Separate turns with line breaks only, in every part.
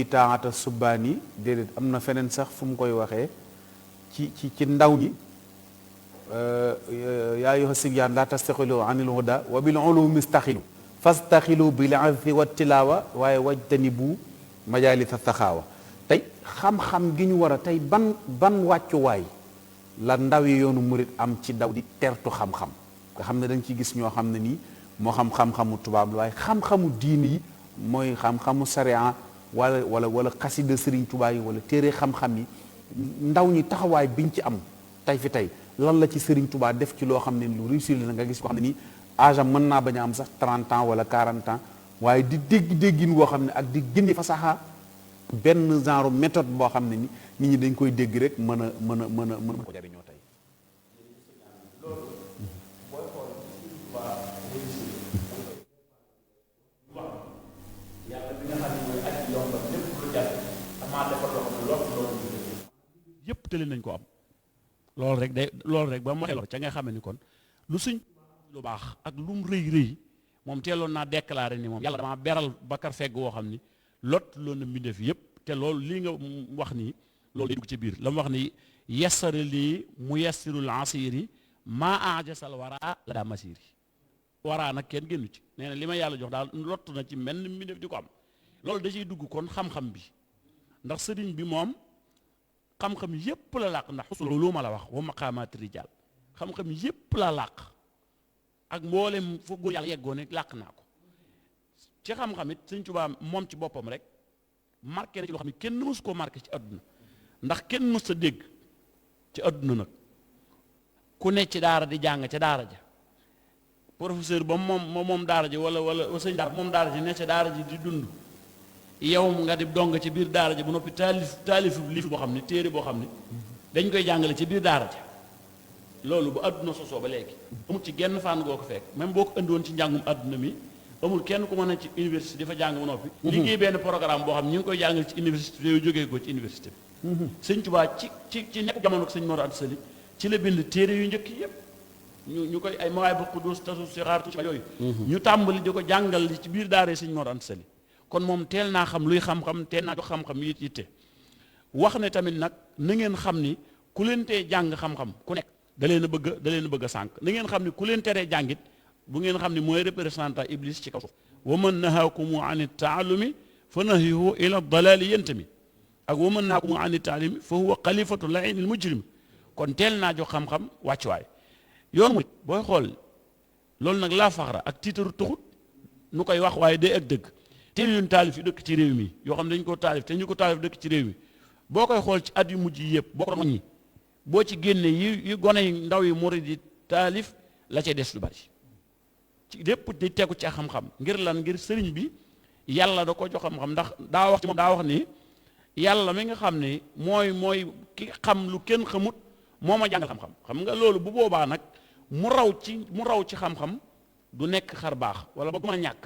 taata subbaani déedéet am na feneen sax fu mu koy waxee ci ndaw ñi yaa ayyuha sibyaan laa tastaxilu anil huda wa bil ulumi istaxilu fastaxilu bil afi wa tilaawa waaye wajtanibu majaalisa saxaawa tey xam-xam gi ñu war a tey ban wàccuwaay la ndaw yi yoonu murit am ci daw di tertu xam-xam nga xam ne dañ ci gis ñoo xam ne nii moo xam-xamu tubaab la waaye xam-xamu diini yi mooy xam-xamu sariya wala xasida sëriñ Tuubaa yi wala téere xam-xam yi ndaw ñi taxawaay biñ ci am tey fi tey lan la ci sëriñ Tuubaa def ci loo xam ne lu réussir la nga gis ko xam ne nii âge am mën naa bañ a am sax 30 ans wala 40 ans waaye di déggin woo xam ne ak di gindi fasaxa benn genre méthode boo xam ne ni nit ñi dañ koy dégg rek mën a ko jariñoo tey.
yëpp tële nañ ko am loolu rek ba mu waxee loolu ca nga xamee ni kon lu suñ lu baax ak lu mu rëy moom teeloon naa déclaré ni moom yàlla damaa beral Bakar fegg woo xam ni lot loolu na mbindeef yëpp te loolu lii nga wax nii loolu day dugg ci biir la mu wax ni yessara lii mu yessirul asiri maa ajasal waraa la daa masiri waraa nag kenn génnu ci nee na li ma yàlla jox daal lott na ci menn mbindeef di ko am loolu da ciy dugg kon xam-xam bi ndax sëriñ bi moom xam-xam yépp la làq ndax xusul lu ma la wax wa maqaamaati rijaal xam-xam yépp la làq ak mboolem fu góor yàlla yeggoo ne làq naa ko ci xam-xam it Sëriñ Tuubaa moom ci boppam rek marqué na ci loo xam ne kenn mësu koo marqué ci àdduna ndax kenn mës sa dégg ci àdduna nag ku ne ci daara di jàng ca daara ja professeur ba moom daara ji wala sëñ daara moom daara ji ne ca daara ji di dund yow nga di dong ci biir daara ji bu noppi taalifu liif boo xam ne téere boo xam ne dañ koy jàngale ci biir daara ja loolu bu àdduna sosoo ba léegi amul ci genn fànn goo ko fekk même boo ko indiwoon ci njàngum àdduna mi amul kenn ku mën a ci université di fa jàng ba noppi liggéey benn programme boo xam ne ñu ngi koy jàngale ci université yooyu jógee ko ci université bi sëñ Tuubaa ci nekk jamono ak sëñ Mor Anta Sali ci la bind téere yu njëkk yépp ñu koy ay mawaay bu Quddus tasu si xaar tu yooyu ñu tàmbali di ko jàngal ci biir daara sëñ Mor Anta Sali kon moom teel naa xam luy xam-xam teel naa jox xam-xam yitte wax ne tamit nag na ngeen xam ni ku leen tee jàng xam-xam ku nekk da leen a bëgg a sànq na ngeen xam ni ku leen teree jàngit bu ngeen xam ni mooy représentant iblis ci kaw suuf wa man nahaakumu an taallumi fa nahyuhu ila dalali yantami ak wa man nahaakumu an taalimi fa huwa xalifatu lainil mujrim kon teel naa jox xam-xam wàccuwaay yoon mu booy xool loolu nag laa faxra ak tiitaru taxut nu koy wax waaye day ak dëgg téere yu ñu taalif yu dëkk ci réew mi yoo xam ne dañu ko taalif te ñu ko taalif dëkk ci réew mi boo koy xool ci at yu mujj yi yëpp boo ko ñi boo ci génne yi gone yi ndaw yi murid yi taalif la cay des lu bari ci lépp di tegu ci xam-xam ngir lan ngir sëriñ bi yàlla da ko jox xam-xam ndax daa wax ni yàlla mi nga xam ne mooy ki xam lu kenn xamut moo ma jàngal xam-xam xam nga loolu bu boobaa nag mu raw ci xam-xam du nekk xar baax wala boog mën a ñàkk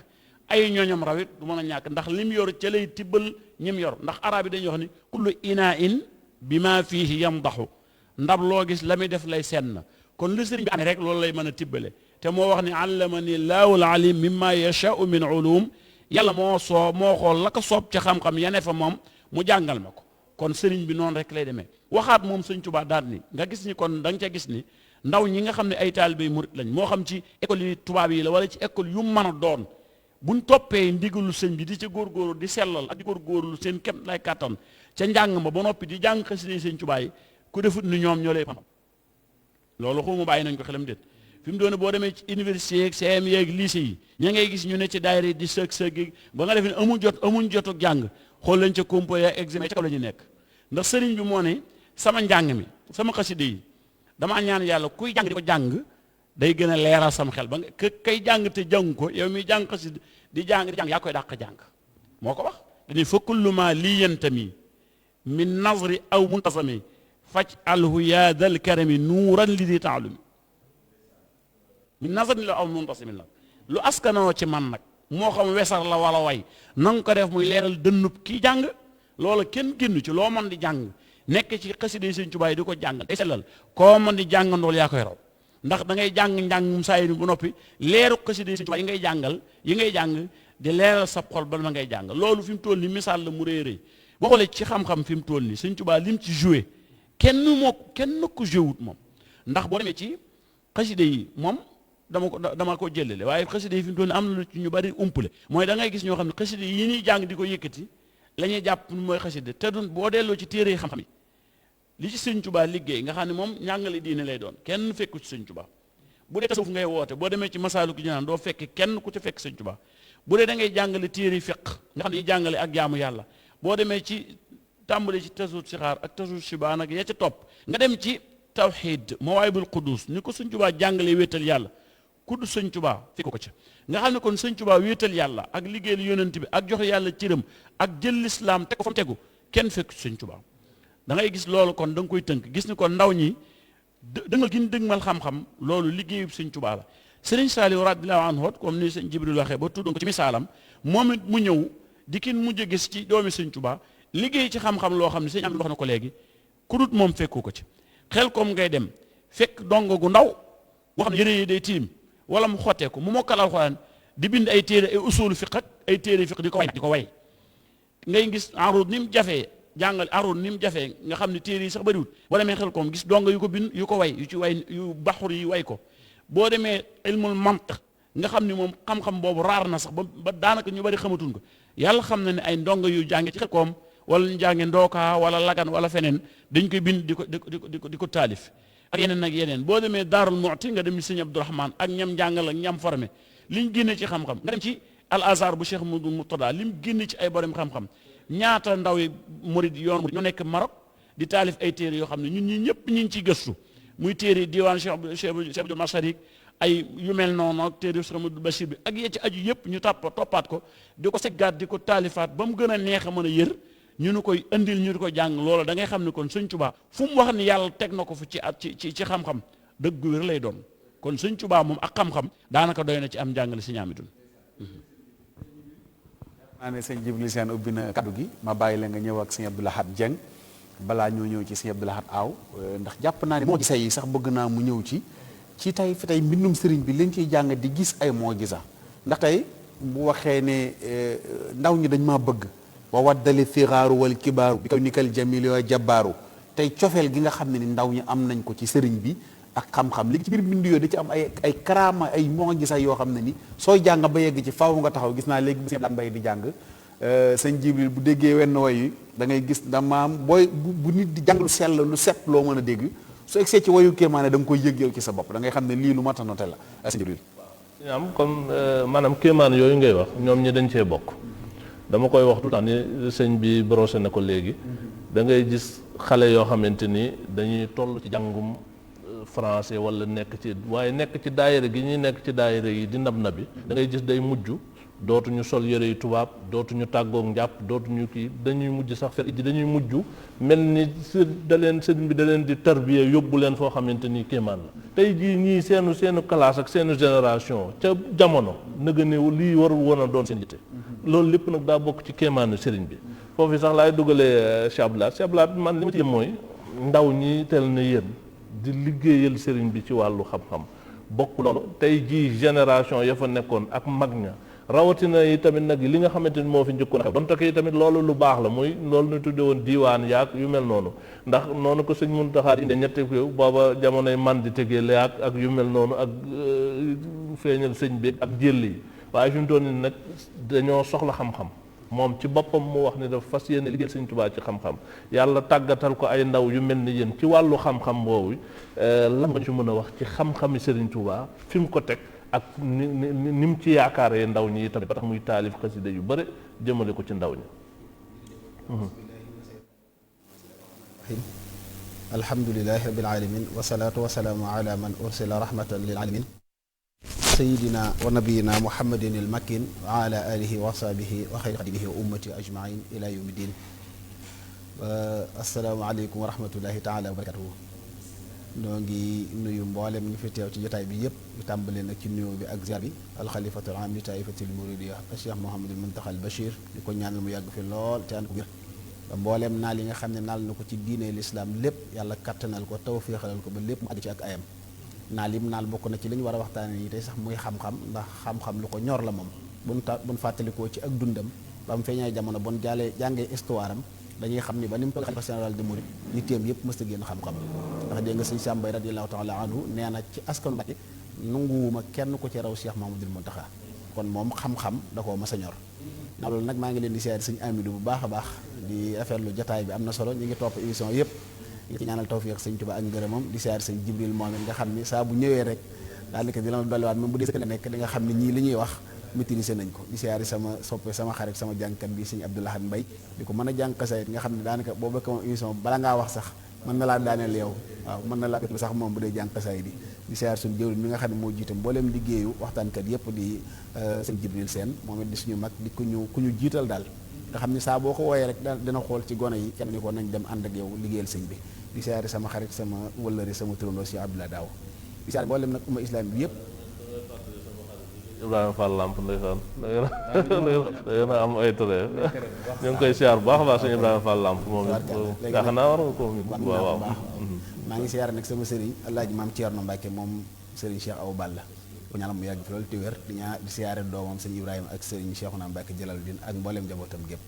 ay ñooñam rawit du mën a ñàkk ndax lim yor ca lay tibbal ñim yor ndax arab yi dañuy wax ni kullu inaa in bi ma fiihi yamdaxu ndab loo gis la muy def lay senn kon lu sëriñ bi amee rek loolu lay mën a tibbale te moo wax ni allamani laahul alim mimma yashaau min ulum yàlla moo xool la ko soob ca xam-xam yane fa moom mu jàngal ma ko kon sëriñ bi noonu rek lay demee waxaat moom sëñ Tuubaa daal ni nga gis ni kon da nga ca gis ni ndaw ñi nga xam ne ay taalibe murit lañ moo xam ci école yi tubaab yi la wala ci école yu mën a doon buñ toppee ndigalu sëñ bi di ca góorgóorlu di sellal ak di góorgóorlu seen kem lay kàttan ca njàng ma ba noppi di jàng xasida sëñ Tuubaa yi ku defut ni ñoom ñoo lay xam loolu xuma bàyyi nañ ko xelam déet fi mu doone boo demee ci université yeeg CM yeeg lycée yi ña ngay gis ñu ne ci daayira di sëg ba nga def ne amuñ jotu jàng xool lañ ca compo ya examen ca kaw la ñu nekk ndax sëriñ bi moo ne sama njàng mi sama xasida yi damaa ñaan yàlla kuy jàng di ko jàng day gën a leeral sam xel ba nga kay jàng te jàng ko yow mi jàng xasida di jàng yaa koy dàq jàng moo ko wax dañuy fa kullu ma lii yantami min nazri aw muntasami faj alhu yaa dal karami nuuran li di taalumi min nazri la aw muntasami la lu askanoo ci man nag moo xam wesar la wala way na nga ko def muy leeral dënnub kii jàng loola kenn génn ci loo mën di jàng nekk ci xasida Sëñ Tuubaa yi di ko jàngal day sellal koo mën di jàngandool yaa koy raw ndax da ngay jàng njàngum saa yi bu noppi leeru xasida Sëñ Tuubaa yi ngay jàng di leeral sa xol ba ma ngay jàng loolu fi mu toll ni misaal la mu rëy rëy boo xoolee ci xam-xam fi mu toll nii Sëñ Tuubaa lim ci joué kenn ko joué wut moom ndax boo demee ci xaside yi moom dama ko jëlale waaye xaside yi fi mu toll nii am na lu ci ñu bari umpule mooy da ngay gis ñoo xam ne xaside yi ñuy jàng di ko yëkkati la ñuy jàpp mooy xaside te dun boo delloo ci téere yi xam-xam yi li ci Sëñ Tuubaa liggéey nga xam ne moom njàngale diine lay doon kenn fekku ci Sëñ Tuubaa bu dee tasawuf ngay woote boo demee ci Masaalikul Jinaan doo fekk kenn ku ci fekk Sëñ Tuubaa bu dee da ngay jàngale téere fiq nga xam ne yi jàngale ak jaamu yàlla boo demee ci tàmbale ci tasawuf sixaar ak tasawuf shibaan ak ya ca topp nga dem ci tawxiid mawaahibul quddus ni ko Sëñ Tuubaa jàngale wéetal yàlla kudd Sëñ Tuubaa fekk ko ca nga xam ne kon Sëñ Tuubaa wéetal yàlla ak liggéeyal yonent bi ak joxe yàlla cëram ak jël lislaam teg ko fa mu tegu kenn fekk Sëñ Tuubaa da ngay gis loolu kon da nga koy tënk gis ni kon ndaw ñi dëngal gi ñu dëgmal xam-xam loolu liggéeyub Sëñ Tuubaa la Sëriñ Saaliw radiyallaahu anhu comme ni Sëñ Jibril waxee ba tuddoon ko ci misaalam moom it mu ñëw di kin mujj a gis ci doomi Sëñ Tuubaa liggéey ci xam-xam loo xam ne sëñ am wax na ko léegi ku dut moom fekku ko ci xel comme ngay dem fekk dongo gu ndaw boo xam ne yére yi day tilim wala mu xottee ko mu mokkal alxuraan di bind ay téere ay usulu fiq ak ay téere fiq di ko way ngay gis arud ni mu jafee jàngal arud ni mu jafee nga xam ne téere yi sax bëriwul boo demee xel comme gis dongo yu ko bind yu ko way yu ci way yu baxur yi way ko boo demee ilmul mantiq nga xam ni moom xam-xam boobu raar na sax ba daanaka ñu bari xamatuñ ko yàlla xam na ne ay ndongo yu jànge ci xel koom wala ñu jànge ndookaa wala lagan wala feneen dañ koy bind di ko taalif ak yeneen boo demee Daarul Muxti nga dem ci Sëñ Abdourahman ak ñam jàngal ak ñam formé liñ génne ci xam-xam nga dem ci al azhar bu Cheikh Mouhamadou Mourtada lim génne ci ay borom xam-xam ñaata ndaw yi murid yoon murid ñoo nekk Maroc di taalif ay téere yoo xam ne ñun ñi ñëpp ñu ngi ciy gëstu muy téere diwaan Cheikh Abdul Masarik ay yu mel noonu ak téere Cheikh Amadou Bachir bi ak yee ci aju yëpp ñu toppaat ko di ko seggaat di ko taalifaat ba mu gën a neex a mën a yër ñu nu koy indil ñu di ko jàng loolu da ngay xam ne kon Sëñ Tuubaa fu mu wax ni yàlla teg na ko fu ci xam-xam dëgg gu wér lay doon kon Sëñ Tuubaa moom ak xam-xam daanaka doy na ci am jàngale si ñaamidun
naa ne sëñ Jibril Sène ubbi na kaddu gi ma bàyyi la nga ñëw ak sëñ Abdou Lahad Dieng balaa ñoo ñëw ci sëñ Abdou Lahad Aw ndax jàpp naa ne moo gisa yi sax bëgg naa mu ñëw ci tey fi tey mbindum sëriñ bi liñ ciy jàng di gis ay moo gisa ndax tey bu waxee ne ndaw ñi dañ maa bëgg wa waddali figaaru wal kibaaru bi kaw nikal jamil yoo jabbaaru tey cofeel gi nga xam ne ni ndaw ñi am nañ ko ci sëriñ bi ak xam-xam léegi ci biir mbind yooyu da ci am ay karaama ay moo gisa yoo xam ne ni sooy jàng ba yegg ci faaw nga taxaw gis naa léegi bu sëñ Mbay di jàng sëñ Jibril bu déggee wenn way yi da ngay gis damaam booy bu nit di jàng lu sell lu set loo mën a dégg su egsee ci wayu kéemaane da nga koy yëg yow ci sa bopp da ngay xam ne lii lu mat a noté la sëñ Jibril
am comme maanaam kéemaan yooyu ngay wax ñoom ñi dañ cee bokk dama koy wax tout le temps ni sëñ bi brosé na ko léegi da ngay gis xale yoo xamante ni dañuy toll ci jàngum français wala nekk ci daayira gi ñuy nekk ci daayira yi di nab nabi da ngay gis day mujj dootuñu sol yëre yu tubaab dootuñu tàggoog njàpp dootuñu kii dañuy mujj sax fer ji dañuy mujj mel ni sëñ bi da leen di tarbiya yóbbu leen foo xamante ni kéemaan la tey jii ñii seenu classe ak seenu génération ca jamono nëga ne lii warul woon a doon seen yitte loolu lépp nag daa bokk ci kéemaanu sëriñ bi foofu sax laay dugalee Cheikh Abdoulaye man li ma ci yem mooy ndaw ñi tel na yéen di liggéeyal sëriñ bi ci wàllu xam-xam bokk loolu tey jii génération ya fa nekkoon ak mag ña rawatina yi tamit nag li nga xamante ni moo fi njëkkoon a donte yi tamit loolu lu baax la muy loolu ñu tudde woon diiwaan yaag yu mel noonu ndax noonu ko sëñ Muntaxa inde ñetti ko booba jamonoy man di tegee la ak yu mel noonu ak feeñal sëñ bi ak jëll yi waaye fi mu toll nii nag dañoo soxla xam-xam moom ci boppam mu wax ni dafa fas yéene liggéey sëñ Tuubaa ci xam-xam yàlla tàggatal ko ay ndaw yu mel ni yéen ci wàllu xam-xam boobu lan nga ci mën a wax ci xam-xami sëriñ Tuubaa fi mu ko teg ak ni mu ci yaakaaree ndaw ñi tamit ba tax muy taalif xasida yu bëri jëmale ko ci ndaw ñi
alhamdulilahi rabbil alamin wasalaatu wasalaamu ala man ursila rahmatan lil alamin sayidina wa nabiyina muhammadin il makin wa ala alihi wa sahbihi wa xayri xadimihi wa ummati ajmain ila yawmi din asalaamaaleykum wa rahmatullahi taala wa barakatuhu noo ngi nuyu mboolem ñu fi teew ci jotaay bi yëpp ñu tàmbalee nag ci nuyoo bi ak ziar bi alxalifatul am li taifatil muridiya cheikh Mouhamadul Muntaxa al Bachir di ko ñaanal mu yàgg fi lool te ànd ko wér mboolem naal yi nga xam ne naal na ko ci diine lislaam lépp yàlla kattanal ko tawféexalal ko ba lépp mu àgg ci ak ayam naal yim naal bokk na ci li ñu war a waxtaane yi tey sax muy xam-xam ndax xam-xam lu ko ñor la moom buñ fàttalikoo ci ak dundam ba mu feeñee jamono bon jàngee histoire am dañuy xam ni ba ni mu toog xalifa général de Mouride yitteem yëpp mës a génn xam-xam ndax dégg nga sëñ Sam Mbaye radiyallahu taala anhu nee na ci askanu Mbàkke nanguwuma kenn ku ci raw Cheikh Mamadou Mountakha kon moom xam-xam da koo mas a ñor loolu nag maa ngi leen di siyaare sëñ Amidou bu baax a baax di rafetlu jotaay bi am na solo ñu ngi topp émission yëpp di ci ñaanal tawfiq sëñ Tuubaa ak ngërëmam di siyaare sëñ Jibril moom it nga xam ni saa bu ñëwee rek daanaka dina la dolliwaat même bu dee sëkk nekk di nga xam ni ñii li ñuy wax maîtriser nañ ko di siyaare sama soppe sama xarit sama jàngkat bi sëñ Abdoulahat Mbay di ko mën a jàng xasaayit nga xam ne daanaka boo bëgg moom émission bala ngaa wax sax mën na laa daaneel yow waaw mën na laa sax moom bu dee jàng xasaayit di siyaare suñu jëwriñ mi nga xam ne moo jiite mbooleem liggéeyu waxtaankat yëpp di sëñ Jibril Seen moom it di suñu mag di ku ñu jiital daal nga xam ne saa boo ko wooyee rek dina xool ci gone yi kenn ni ko nañ dem ànd ak yow liggéeyal sëñ bi di siyaare sama xarit sama wëllëri sama turandoo si Abdoulaye Daaw di siyaare mboolem nag umma islam bi yëpp
Ibrahima Fall Lamp ndeysaan da am ay ture ñu ngi koy siyaar bu baax a baax suñu Ibrahima Fall Lamp moom it yaakaar naa war nga ko waaw
maa ngi siyaare nag sama sëriñ Alaaji Maam Thierno Mbacke moom sëriñ Cheikh Awa Balla ko ñaanal mu yàgg fi loolu te wér di siyaare doomam sëñ Ibrahima ak sëriñ Cheikhouna Mbacke Jalaluddin ak mbooleem njabootam gépp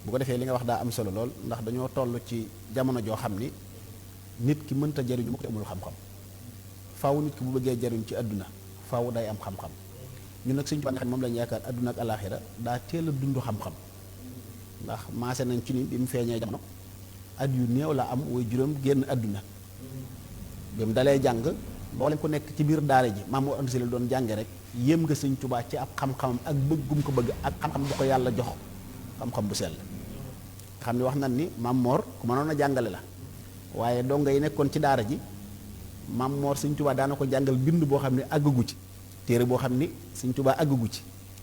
bu ko defee li nga wax daa am solo lool ndax dañoo toll ci jamono joo xam ni nit ki mënta jariñu mu ko te amul xam-xam faaw nit ki bu bëggee jariñ ci àdduna faaw day am xam-xam ñun nag Sëñ Tuubaa nga xam moom lañu yaakaar àdduna ak alaaxira daa teel a dund xam-xam ndax maase nañ ci ni bi mu feeñee jamono at yu néew la am way juróom génn àdduna bi mu dalee jàng mboolem ku nekk ci biir daara ji Maam Mor Anta Sali doon jànge rek yéem nga Sëñ Tuubaa ci ab xam-xamam ak bëggum ko bëgg ak xam-xam bu ko yàlla jox xam-xam bu sell nga xam ne wax nañ ni Maam Mor ku mënoon a jàngale la waaye donga yi nekkoon ci daara ji Maam Mor Sëñ Tuubaa daana ko jàngal bind boo xam ne àggagu ci téere boo xam ni Sëñ Tuubaa àggagu ci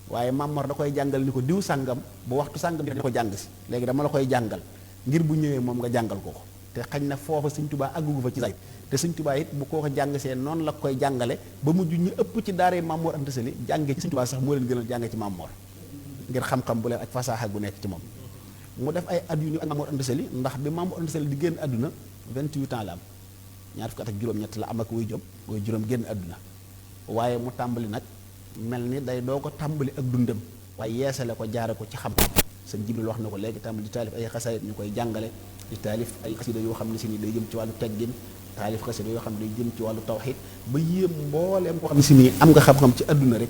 waaye Maam Mor da koy jàngal ni ko diw sàngam bu waxtu sàngam dina ko jàng si léegi dama la koy jàngal ngir bu ñëwee moom nga jàngal ko te xañ na foofa Sëñ Tuubaa àggagu fa ci say te Sëñ Tuubaa it bu koo ko jàng see noonu la koy jàngale ba mujj ñu ëpp ci daara Maam Mor Anta Sali jànge ci Sëñ Tuubaa sax moo leen gënal jànge ci Maam Mor ngir xam-xam bu leen ak fasaaxa gu nekk ci moom mu def ay at yu ñu ak Maam Mor Anta Sali ndax bi Maam Mor Anta Sali di génn àdduna 28 ans la am ñaar fukki at ak juróom-ñett la am ak way juróom génn àdduna waaye mu tàmbali nag mel ni day doo ko tàmbali ak dundam waaye yeesale ko jaare ko ci xam-xam sëñ Jibril wax na ko léegi tàmbali di taalif ay xasaayit ñu koy jàngale di taalif ay xasida yoo xam ne si ni day jëm ci wàllu teggin taalif xasida yoo xam ne day jëm ci wàllu tawxiid ba yéem mbooleem koo xam ne si nii am nga xam-xam ci àdduna rek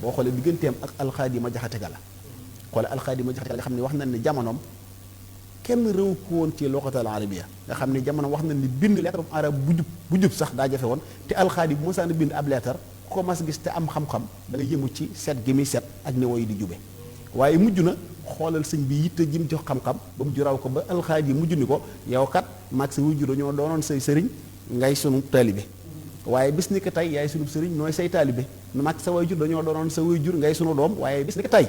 boo xoolee digganteem ak alxaadima jaxate ga la xoole alxaadima jaxate ga nga xam ne wax nañ ne jamonoom kenn réew ko woon ci loxatal arabiya nga xam ne jamono wax nañ ni bind lettre arab bu jub sax daa jafe woon te alxaadi bu mosaan bind ab lettre ko mas gis te am xam-xam da nga yëmu ci set gi muy set ak ne woy di jube waaye mujj na xoolal sëñ bi yitte jim jox xam-xam ba mujj raw ko ba alxaadi mujj ni ko yow kat maag sa wujju dañoo doonoon say sëriñ ngay sunu taalibe waaye bis ni ko tey yaay sunu sëriñ nooy say taalibe maag sa wayjur dañoo doonoon sa wayjur ngay sunu doom waaye bis ni ko tey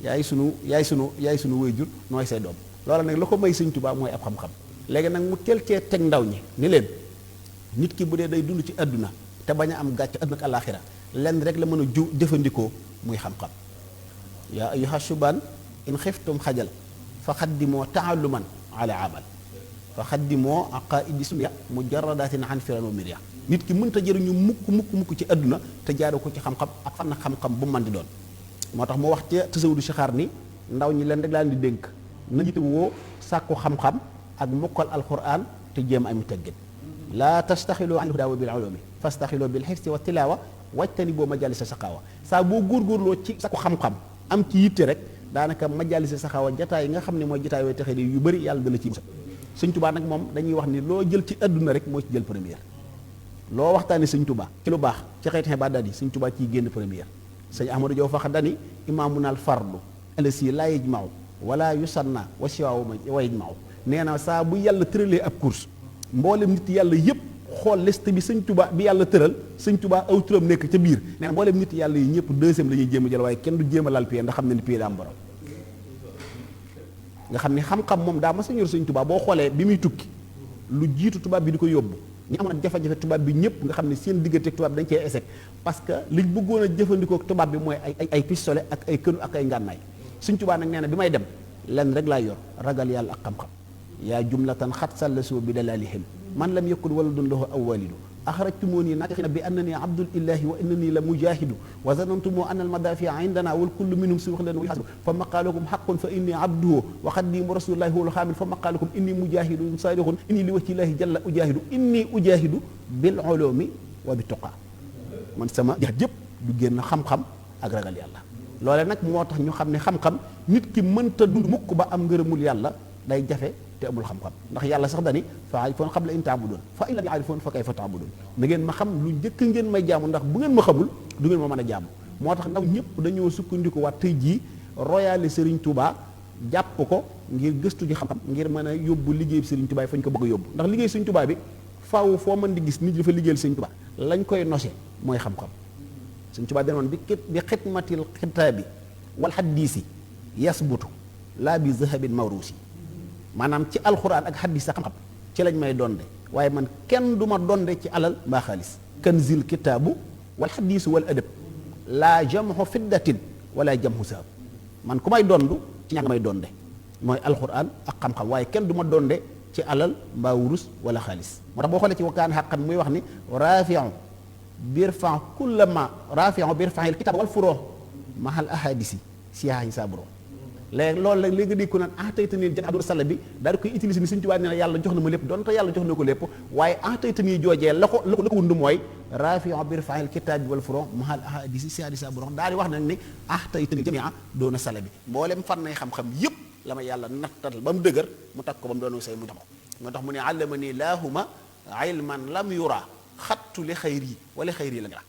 yaay sunu wayjur nooy say doom loola nag la ko may Sëñ Tuubaa mooy ab xam-xam léegi nag mu teel cee teg ndaw ñi ni leen nit ki bu dee day dund ci àdduna te bañ a am gàcc àdduna ak àllaaxira lenn rek la mën a jëfandikoo muy xam-xam yaa ayyuha shubaan in xiftum xajal fa xaddimoo taalluman ala amal fa xaddimoo aqaidi sunya mujarradatin an firan wa mirya nit ki mënta jëriñu mukk ci àdduna te jaare ko ci xam-xam ak fan na xam-xam bu man di doon moo tax mu wax ca tasawudu sixaar ni ndaw ñi leen rek laa leen di dénk na jiite woo sàkku xam-xam ak mokkal alquran te jéem am teggin laa tastaxiloo an hudaa bil ulumi fastaxiloo bil xifsi wa tilaawa wajtani boo majalisa saxaawa saa boo góorgóorloo ci sàkku xam-xam am ci yitte rek daanaka majalisa saxaawa jataay yi nga xam ne mooy jataay yooyu texee yu bëri yàlla da la ci musal Sëñ Tuubaa nag moom dañuy wax ni loo jël ci àdduna rek moo ci jël première loo waxtaane Sëñ Tuubaa ci lu baax ci xeeti ibaadaat yi Sëñ Tuubaa ciy génn première sëñ Ahmadou Diaw faxa dani imaamunal fardu alasi laa yajmau wala yusanna wa siwaaw wa yajmau nee na saa bu yàlla tëralee ab course mboolem nit yàlla yëpp xool liste bi Sëñ Tuubaa bi yàlla tëral Sëñ Tuubaa aw turam nekk ca biir nee na mboolem nit yàlla yi ñëpp deuxième la ñuy jéem a jël waaye kenn du jéem a lal pied ndax xam ne ni pied daa am borom nga xam ni xam-xam moom daa ma sa ñor Sëñ Tuubaa boo xoolee bi muy tukki lu jiitu tubaab bi di ko yóbbu ñi amoon ak jafe-jafe tubaab bi ñëpp nga xam ne seen diggante tubaab bi dañ cee échec parce que liñ bëggoon a jëfandikoo tubaab bi mooy ay pistolet ak ay kënu ak ay ngànnaay Sëñ Tuubaa nag nee na bi may dem lenn rek laa yor ragal yàlla ak xam-xam yaa jumlatan xat sàllasoo bi dalalihim man lam yakun waladun lahu aw walidu axrajtumuni naatiqina bi annani abdul illahi wa innani la mujahidu wa zanantumu anna al madafia indana wal kullu minhum suxlan wa yahasibu fa maqalukum haqqun fa inni abduhu wa xaddimu rasulillahi huwa al xaamil fa maqalukum inni mujahidun saadiqun inni li wajhi llahi jalla ujahidu inni ujahidu bil ulumi wa bi tuqa man sama jihaad yëpp du génn xam-xam ak ragal yàlla loole nag moo tax ñu xam ne xam-xam nit ki mënta dund mukk ba am ngërëmul yàlla day jafe te amul xam-xam ndax yàlla sax dani fa arifoon xam la in taabudoon fa in lam yaarifoon fa kayfa taabudoon na ngeen ma xam lu njëkk ngeen may jaamu ndax bu ngeen ma xamul du ngeen ma mën a jaamu moo tax ndaw ñëpp dañoo sukkandiku waat tey jii royale Serigne Touba jàpp ko ngir gëstu ji xam-xam ngir mën a yóbbu liggéey Serigne Touba yi fañ ko bëgg a yóbbu ndax liggéey Serigne Touba bi faaw foo mën di gis nit ñi dafa liggéeyal Serigne Touba lañ koy nose mooy xam-xam Serigne Touba danoon bi xidmatil xitaabi wal xaddiisi yasbutu laa bi zahabin mawruusi maanaam ci alxuraan ak xaddis sa xam-xam ci lañ may donde waaye man kenn du ma donde ci alal mbaa xaalis kanzil kitaabu wal xaddiisu wal adab laa jamxu fiddatin wala jamxu sahab man ku may dondu ci ñàkk may donde mooy alxuraan ak xam-xam waaye kenn du ma donde ci alal mbaa wurus wala xaalis moo tax boo xoolee ci wakkaan xaqan muy wax ni rafiu birfan kullama rafiu birfanil kitaab wal furoo mahal ahadisi siyahi sabro léegi loolu la léegi di ko naan taytanii jën abdou sall bi daal di koy utiliser ni Sëriñ Tuubaa nee na yàlla jox na ma lépp donte yàlla jox na ko lépp waaye taytanii joojee la ko wund mooy rafiu birfanil kitaab wal furoo mahal ahadisi siyahi sabro daal di wax nag ni taytanii jamia doona sall bi mboolem fan nay xam-xam yépp la ma yàlla nattal ba mu dëgër mu takk ko ba mu doon say mu jamo moo tax mu ne allamani laahuma ilman lam yura xattu li xayri wala xayri la nga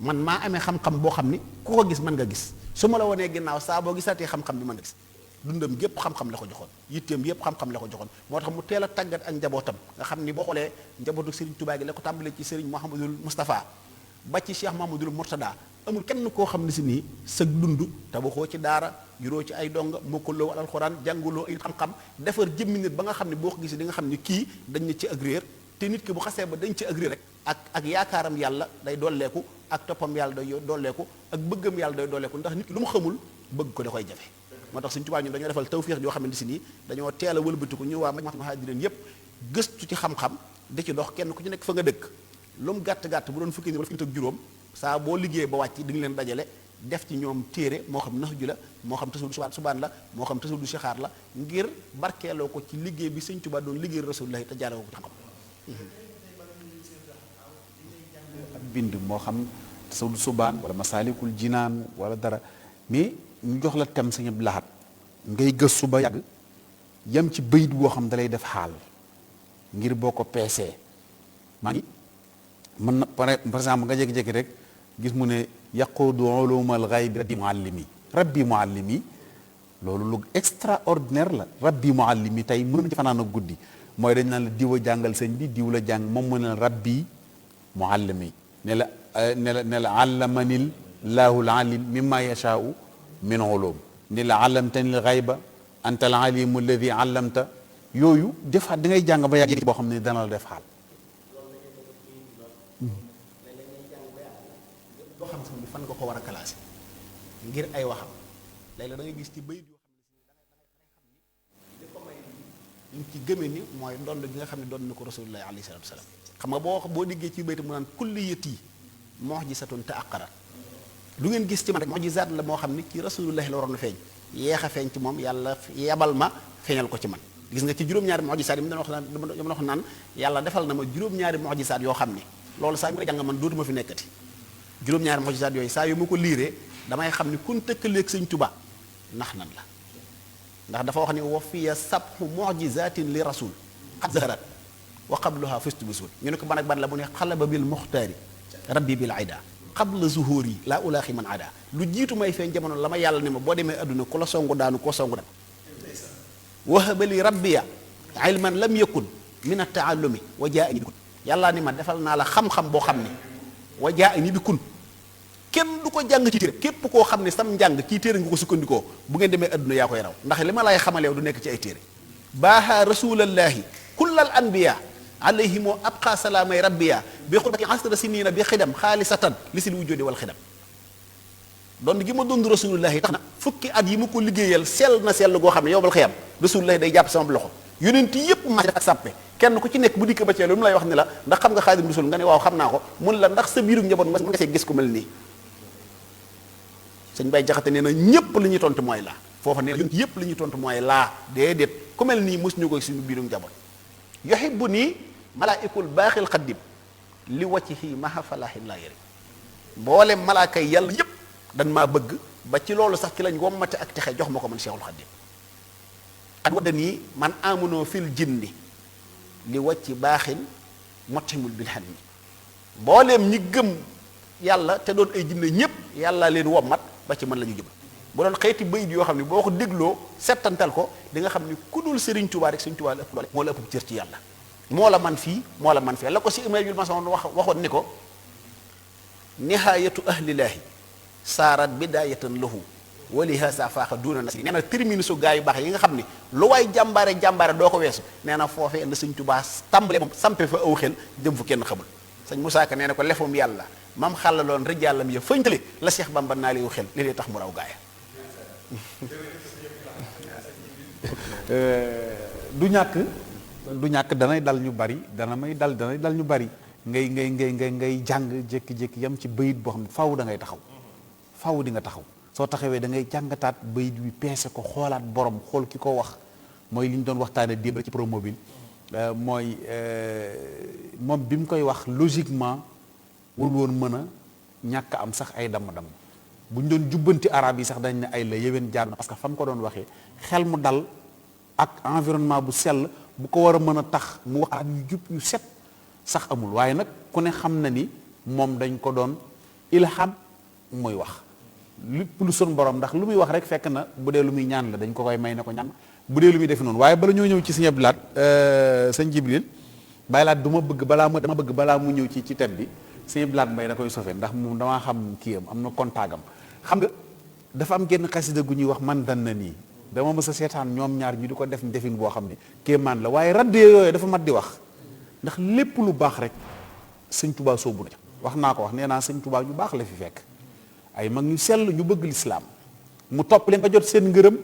man maa amee xam-xam boo xam ni ku ko gis mën nga gis su ma la wanee ginnaaw saa boo gisaatee xam-xam bi mën nga gis dundam gépp xam-xam la ko joxoon yitteem yépp xam-xam la ko joxoon moo tax mu teel a tàggat ak njabootam nga xam ni boo xoolee njabootu Serigne Touba gi la ko tàmbalee ci Serigne Mouhamadul Moustapha ba ci Cheikh Mouhamadul Mourtada amul kenn koo xam ne si nii sa dund tabaxoo ci daara juróo ci ay donga mokkaloo alxuraan jànguloo ay xam-xam defar jëmmi nit ba nga xam ne boo ko gisee di nga xam ne kii dañ na ci ak réer te nit ki bu xasee ba dañ ci ak réer rek ak yaakaaram yàlla day dolleeku ak toppam yàlla day dolleeku ak bëggam yàlla day dolleeku ndax nit ki lu mu xamul bëgg ko da koy jafe moo tax Sëriñ Tuubaa ñun dañoo defal tawfiix yoo xamante si nii dañoo teel a wëlbatiku ñu waa Majmahun Muhajirin yépp gëstu ci xam-xam di ci dox kenn ku ci nekk fa nga dëkk lu mu gàtt-gàtt bu doon fukki nit wala fukki nit ak juróom saa boo liggéey ba wàcc di nga leen dajale def ci ñoom téere moo xam nax ju la moo xam tasawudu subaan la moo xam tasawudu sixaar la ngir barkeeloo ko ci liggéey bi Sëriñ Tuubaa doon liggéey Rasulullahi te jaaree ko ci xam-xam
ab bind moo xam tasawudu subaan wala masaalikul jinaan wala dara mais ñu jox la tem Sëriñ Abdou Lahad ngay gëstu ba yàgg yam ci bayit boo xam dalay def xaal ngir boo ko peesee maa ngi mën na par exemple nga jékki-jékki rek gis mu ne yaquudu ulumal ghaybi rabbi muallimi loolu lu extraordinaire la rabbi muallimi tey mën na ci fanaan ak guddi mooy dañ naan la diw a jàngal sëñ bi diw la jàng moom mu ne la rabbi muallimi ne la allamanil laahul alim mimma yashaau min ulum ne la allamtanil ghayba anta al alimu alladi allamta yooyu defaat da ngay jàng ba yàgg boo xam ne dana la def xaal
boo xam sax bi fan nga ko war a classé ngir ay waxam léeg-léeg da ngay gis ci bayit yoo xam ne si da ngay xam ni li ko may ñu ci gëmee ni mooy ndond gi nga xam ne doon na ko rasulullahi alayhi salatu wasalaam xam nga boo diggee ci bayit mu naan kulliyati mu'jizatun ta'aqqarat lu ngeen gis ci man rek mu'jizaat la moo xam ni ci rasulullahi la waroon a feeñ yeex a feeñ ci moom yàlla yebal ma feeñal ko ci man gis nga ci juróom-ñaari mu'jizaat yi mu doon wax naan yàlla defal na ma juróom-ñaari mu'jizaat yoo xam ni loolu saa yu ma jàng man dootuma fi nekkati juróom-ñaari mu'jizaat yooyu saa yu ma ko liiree damay xam ni kun tëkkaleeg Sëñ Tuubaa nax nan la ndax dafa wax ni wa fiya sabhu mu'jizatin li rasul qad zaharat wa qabluha fustu bisul ñu ne ko ban ak ban la mu ne xalaba bil muxtaari rabbi bil aida qabla zuhuri laa ulaaxi man ada lu jiitu may feeñ jamono la ma yàlla ne ma boo demee adduna ku la songu daanu koo songu daan wahabali rabbiya ilman lam yakun min at-taallumi wa jaa ni bi kun yàllaa ni ma defal naa la xam-xam boo xam ne wa jaa ni bi kun kenn du ko jàng ci téere képp koo xam ne sam njàng kii téere nga ko sukkandikoo bu ngeen demee adduna yaa koy raw ndax li ma lay xamaleew du nekk ci ay téere baaha rasulallahi kullal anbiya alayhimoo abqa salaamay rabbiya bi xutbati asra sinina bi xidam xaalisatan li sil wujjoodi wal xidam doon gi ma doon rasulullahi tax na fukki at yi ma ko liggéeyal sell na sell goo xam ne yow bal xiyam rasulullahi day jàpp sama loxo yonent yépp ma ak sàppe kenn ku ci nekk bu dikk ba ci lu mu lay wax ni la ndax xam nga Xaadimu Rasuul nga ne waaw xam naa ko mun la ndax sa biiru njaboot nga see gis ku mel nii sëñ Bay Jaxate nee na ñépp li ñuy tontu mooy laa foofa nee na yépp li ñuy tontu mooy laa déedéet ku mel nii mos ñu koy suñu biiru njaboot yuhibbu nii malaaikul baaxil xaddim li waccihi maha falaahin laa yëri mboolem malaaka yi yàlla yépp dan maa bëgg ba ci loolu sax ci lañ wommate ak texe jox ma ko man Cheikhul Xaddim ak wadda nii man amunoo fil jinni li wacci baaxin motimul bil xan mi mbooleem ñi gëm yàlla te doon ay jinne ñépp yàlla leen wommat ba ci mën la ñu jëbal bu doon xeeti bayit yoo xam ne boo ko dégloo settantal ko di nga xam ni ku dul Sëriñ Tuubaa rek Sëriñ Tuubaa la ëpp doole moo la ëpp cër ci yàlla moo la man fii moo la man fii la ko si Imaamul Masoon waxoon ni ko nihaayatu ahlilaahi saarat bidaayatan lahu wali haasa faaxa duuna nasri nee na termine su gaa yu baax yi nga xam ni lu waay jàmbaare doo ko weesu nee na foofee la Sëñ Tuubaa tàmbale moom sampe fa aw xel jëm fu kenn xamul sëñ Musaa Ka nee na ko lefum yàlla mam xàllaloon rijaalam ya fëñtale la Seex Bamba naa li aw xel li dee tax mu raw gaaya
du ñàkk danay dal ñu bari danay dal ñu bari ngay jàng jékki-jékki yam ci bayit boo xam ne faaw da ngay taxaw faaw di nga taxaw soo taxawee da ngay jàngataat bayit wi peese ko xoolaat borom xool ki ko wax mooy li ñu doon waxtaane démb ci promobile mooy moom bi mu koy wax logiquement warul woon mën a ñàkk am sax ay damm-damm bu ñu doon jubbanti arab yi sax dañ ne ay la yéwén jaar na parce que fa mu ko doon waxee xel mu dal ak environnement bu sell bu ko war a mën a tax mu wax yu jub yu set sax amul waaye nag ku ne xam na ni moom dañ ko doon ilham muy wax lépp lu sun borom ndax lu muy wax rek fekk na bu dee lu muy ñaan la dañ ko koy may na ko ñaan bu dee lu muy def noonu waaye bala ñoo ñëw ci sëñ Abdou Lahad sëñ Jibril Baye Laat dama bëgg balaa mu ñëw ci thème bi sëñ Abdou Lahad Mbaye da koy sofee ndax moom damaa xam kii am na kontaagam xam nga dafa am genn xasida gu ñuy wax man dan na nii dama mës a seetaan ñoom ñaar ñu di ko def defin boo xam ne kéemaan la waaye raddee yooyu dafa mat di wax ndax lépp lu baax rek sëñ Touba soobu na wax naa ko wax nee naa sëñ Touba ñu baax la fi fekk ay mag ñu sell ñu bëgg lislaam mu topp leen ba jot seen ngërëm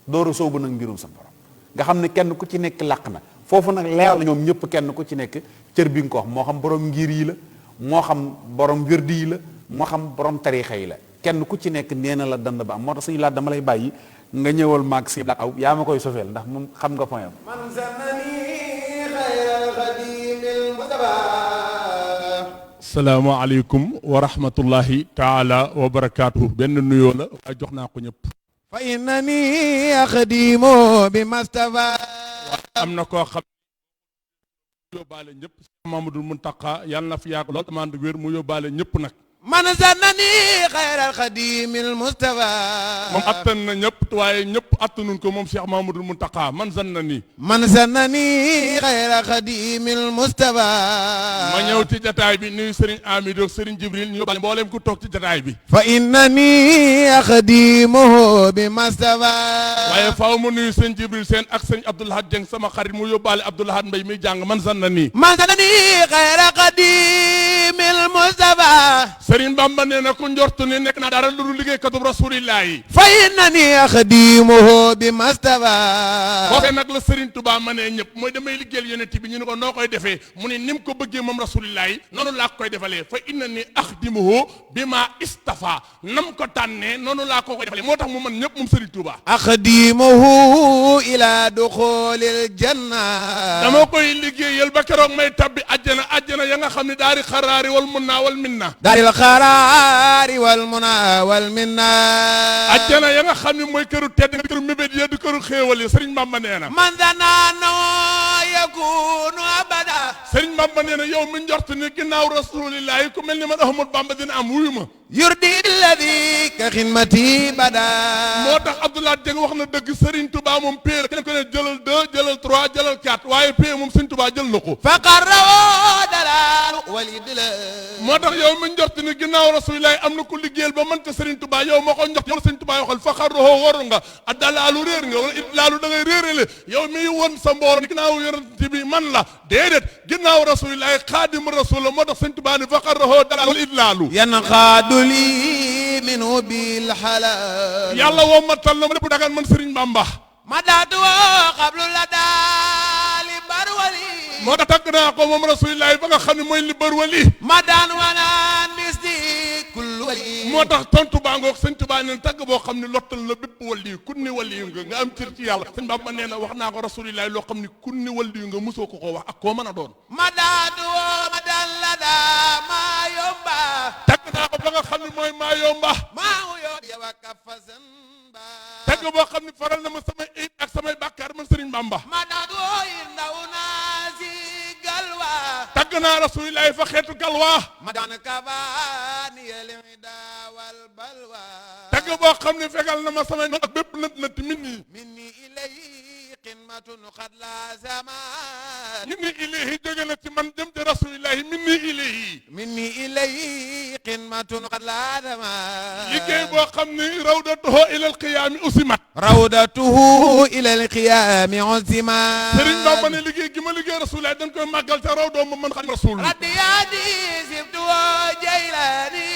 door a soobu nag mbirum sa borom nga xam ne kenn ku ci nekk làq na foofu nag leer la ñoom ñëpp kenn ku ci nekk cër bi nga ko wax moo xam borom ngir yi la moo xam borom wérdi yi la moo xam borom tariixa yi la kenn ku ci nekk nee na la dand ba am moo tax suñu laat dama lay bàyyi nga ñëwal maag si aw yaa ma koy sofeel ndax moom xam nga point am
man sanani xayral xadimil mustafa
salaamaaleykum wa rahmatullahi taala wa barakaatu benn nuyoo la waaye jox naa ko ñëpp
fa innani axdimu bi mustafa
am na koo xam yóbbaale ñëpp Mamadou Muntaqa yàlla na fi yàgg lool demande wér mu yóbbaale ñëpp nag
man sanani xayral xadimil mustafa
moom attan na ñëpp waaye ñëpp attanuñ ko moom Cheikh Mamadou Muntaqa man sanani xayral xadimil mustafa ma ñëw ci jataay bi nuyu Serigne Amidou ak Serigne Jibril ñu yóbbaale mboolem ku toog ci jataay bi
fa innani axdimuhu bi mustafa
waaye faaw mu nuyu Serigne Jibril seen ak Serigne Abdou Lahad Dieng sama xarit mu yóbbaale Abdou Lahad Mbaye mi jàng man sanani
xayral xadimil mustafa
Serigne Bamba nee na ku njortu ni nekk naa dara lu dul liggéeykatu rasulillahi
fa innani axdimuhu bi mustafa
foofe nag la Serigne Touba ma nee ñëpp mooy damay liggéeyal yonent bi ñu ne ko noo koy defee mu ne ni mu ko bëggee moom rasulillahi noonu laa koy defalee fa innani axdimuhu bi ma istafa nam ko tànnee noonu laa ko koy defalee moo tax mu mën ñëpp moom Serigne Touba
axdimuhu ila duxulil janna
dama koy liggéeyal ba keroog may tabbi ajjana ya nga xam ne daari xaraari wal munna wal minna
daaril xaraari wal muna wal minna
ajjana ya nga xam ne mooy këru tedd nga këru mébét ya di këru xéewal yi Serigne Bamba nee na
man danaano yakunu abada
Serigne Bamba nee na yow mi njort ni ginnaaw rasulillahi ku mel ni man Ahmad Bamba dina am wuyu ma
yurdi alladi ka xidmati bada
moo tax Abdoulaye Dieng wax na dëgg Serigne Touba moom père kenn ko ne jëlal 2 jëlal 3 jëlal 4 waaye père moom Serigne Touba jël na ko
faqarrawo dalaalu walidla
moo tax yow mi njort ni ginnaaw rasulillahi am na ku liggéeyal ba man te Serigne Touba yow moo ko njort yow Serigne Touba waxal faqarrawo waru nga a dalaalu réer nga wala itlaalu da ngay réerale yow mi won sa mboor ni ginnaaw yonent bi man la déedéet ginnaaw rasulillahi xaadim rasul moo tax Serigne Touba ni faqarrawo dalaalu wala itlaalu
li minhu bil halal
yàlla woo matal na ma lépp dagan man Serigne Bamba
ma daatu woo xablu la daali barwali
moo tax tagg naa ko moom rasulillahi ba nga xam ne mooy li bër wali
madan wana misdi kullu wali
moo tax tontu baa ngoog sëñ Tuubaa neen tagg boo xam ne lottal la bépp wali kunni wali nga am cër ci yàlla sëñ Bamba nee na wax naa ko rasulillahi loo xam ne kunni wali nga mosoo ko wax ak koo mën a doon
madadu madan lada ma yomba
tagg naa ko ba nga xam ne mooy maa yomba
maa yo yawa kafasan ba
tagg boo xam ne faral na ma samay ayib ak samay bàkkaar man sëriñ Bamba
madadu indaw naasi galwa
tagg naa rasulillahi fa xeetu galwaa
madan kabani yelida wal balwa
tagg boo xam ne fegal na ma samay noon ak bépp nëtt
minni ilay qimmatun qad la zaman
minni ilayhi jóge na ci man jëm ci rasulillahi minni ilayhi
qimmatun qad la zaman
liggéey boo xam ne rawdatuhu ila alqiyaami usimat
rawdatuhu ila alqiyami usimat
sëriñ Bamba ne liggéey gi ma liggéey rasulillahi dañ koy màggal te raw doom ma man xam rasul
radiyani sibtu jaylani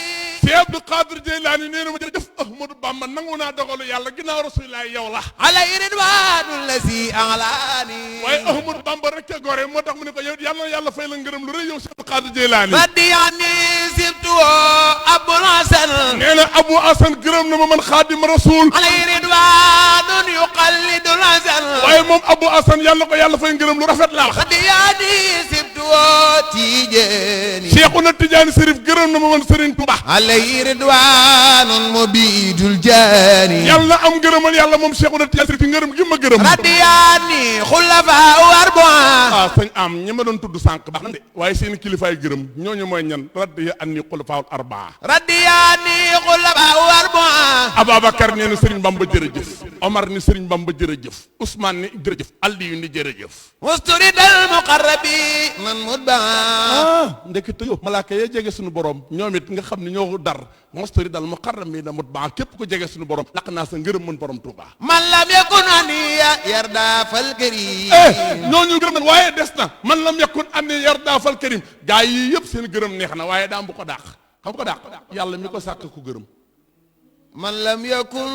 si Abdou Qadir Jeylaani nee na ma jërëjëf Ahmadou Bamba nangu naa dogalu yàlla ginnaaw rasulillahi yow la
alay ridwanul lasi alani
waaye Ahmadou Bamba rek ca gore moo tax mu ne ko yow yàlla yàlla fay la ngërëm lu rëy yow si Abdou Qadir Jeylaani
radiyani sibtu abul hasan
nee na Abou Hasan gërëm na ma man xaadim rasul
alay ridwanun yuqallidul hasan
waaye moom Abou Hasan yàlla ko yàlla fay ngërëm lu rafet la wax
radiyani sibtu tijani
Cheikhuna Tidiane Serif gërëm na ma man Serigne Touba
alay ridwanun mubidul jani
yàlla am ngërëmal yàlla moom Cheikhuna Tidiane Serif ngërëm gi ma gërëm
radiyani xulafa arba
sëñ am ñi ma doon tudd sànq baax na de waaye seen kilifaay gërëm ñooñu mooy ñan radiya anni xulafaul arbaa
radiyani xulafa arba
Ababacar nee na Serigne Bamba jërëjëf Omar ni Serigne Bamba jërëjëf Ousmane ni jërëjëf Aliyu ni jërëjëf
musturidal muqarrabi man mudba
ndekete yow malaaka yee jege suñu borom ñoom it nga xam ne ñoo dar musturidal muqarrabi mut baa képp ko jege suñu borom laq naa sa ngërëm mën borom Touba
man lam yakun aniya yarda fal karim
ñooñu gërëm na waaye des na man lam yakun anni yarda fal karim gaa yi yëpp seen gërëm neex na waaye daam bu ko dàq xam ko dàq yàlla mi ko sàkk ku gërëm
man lam yakun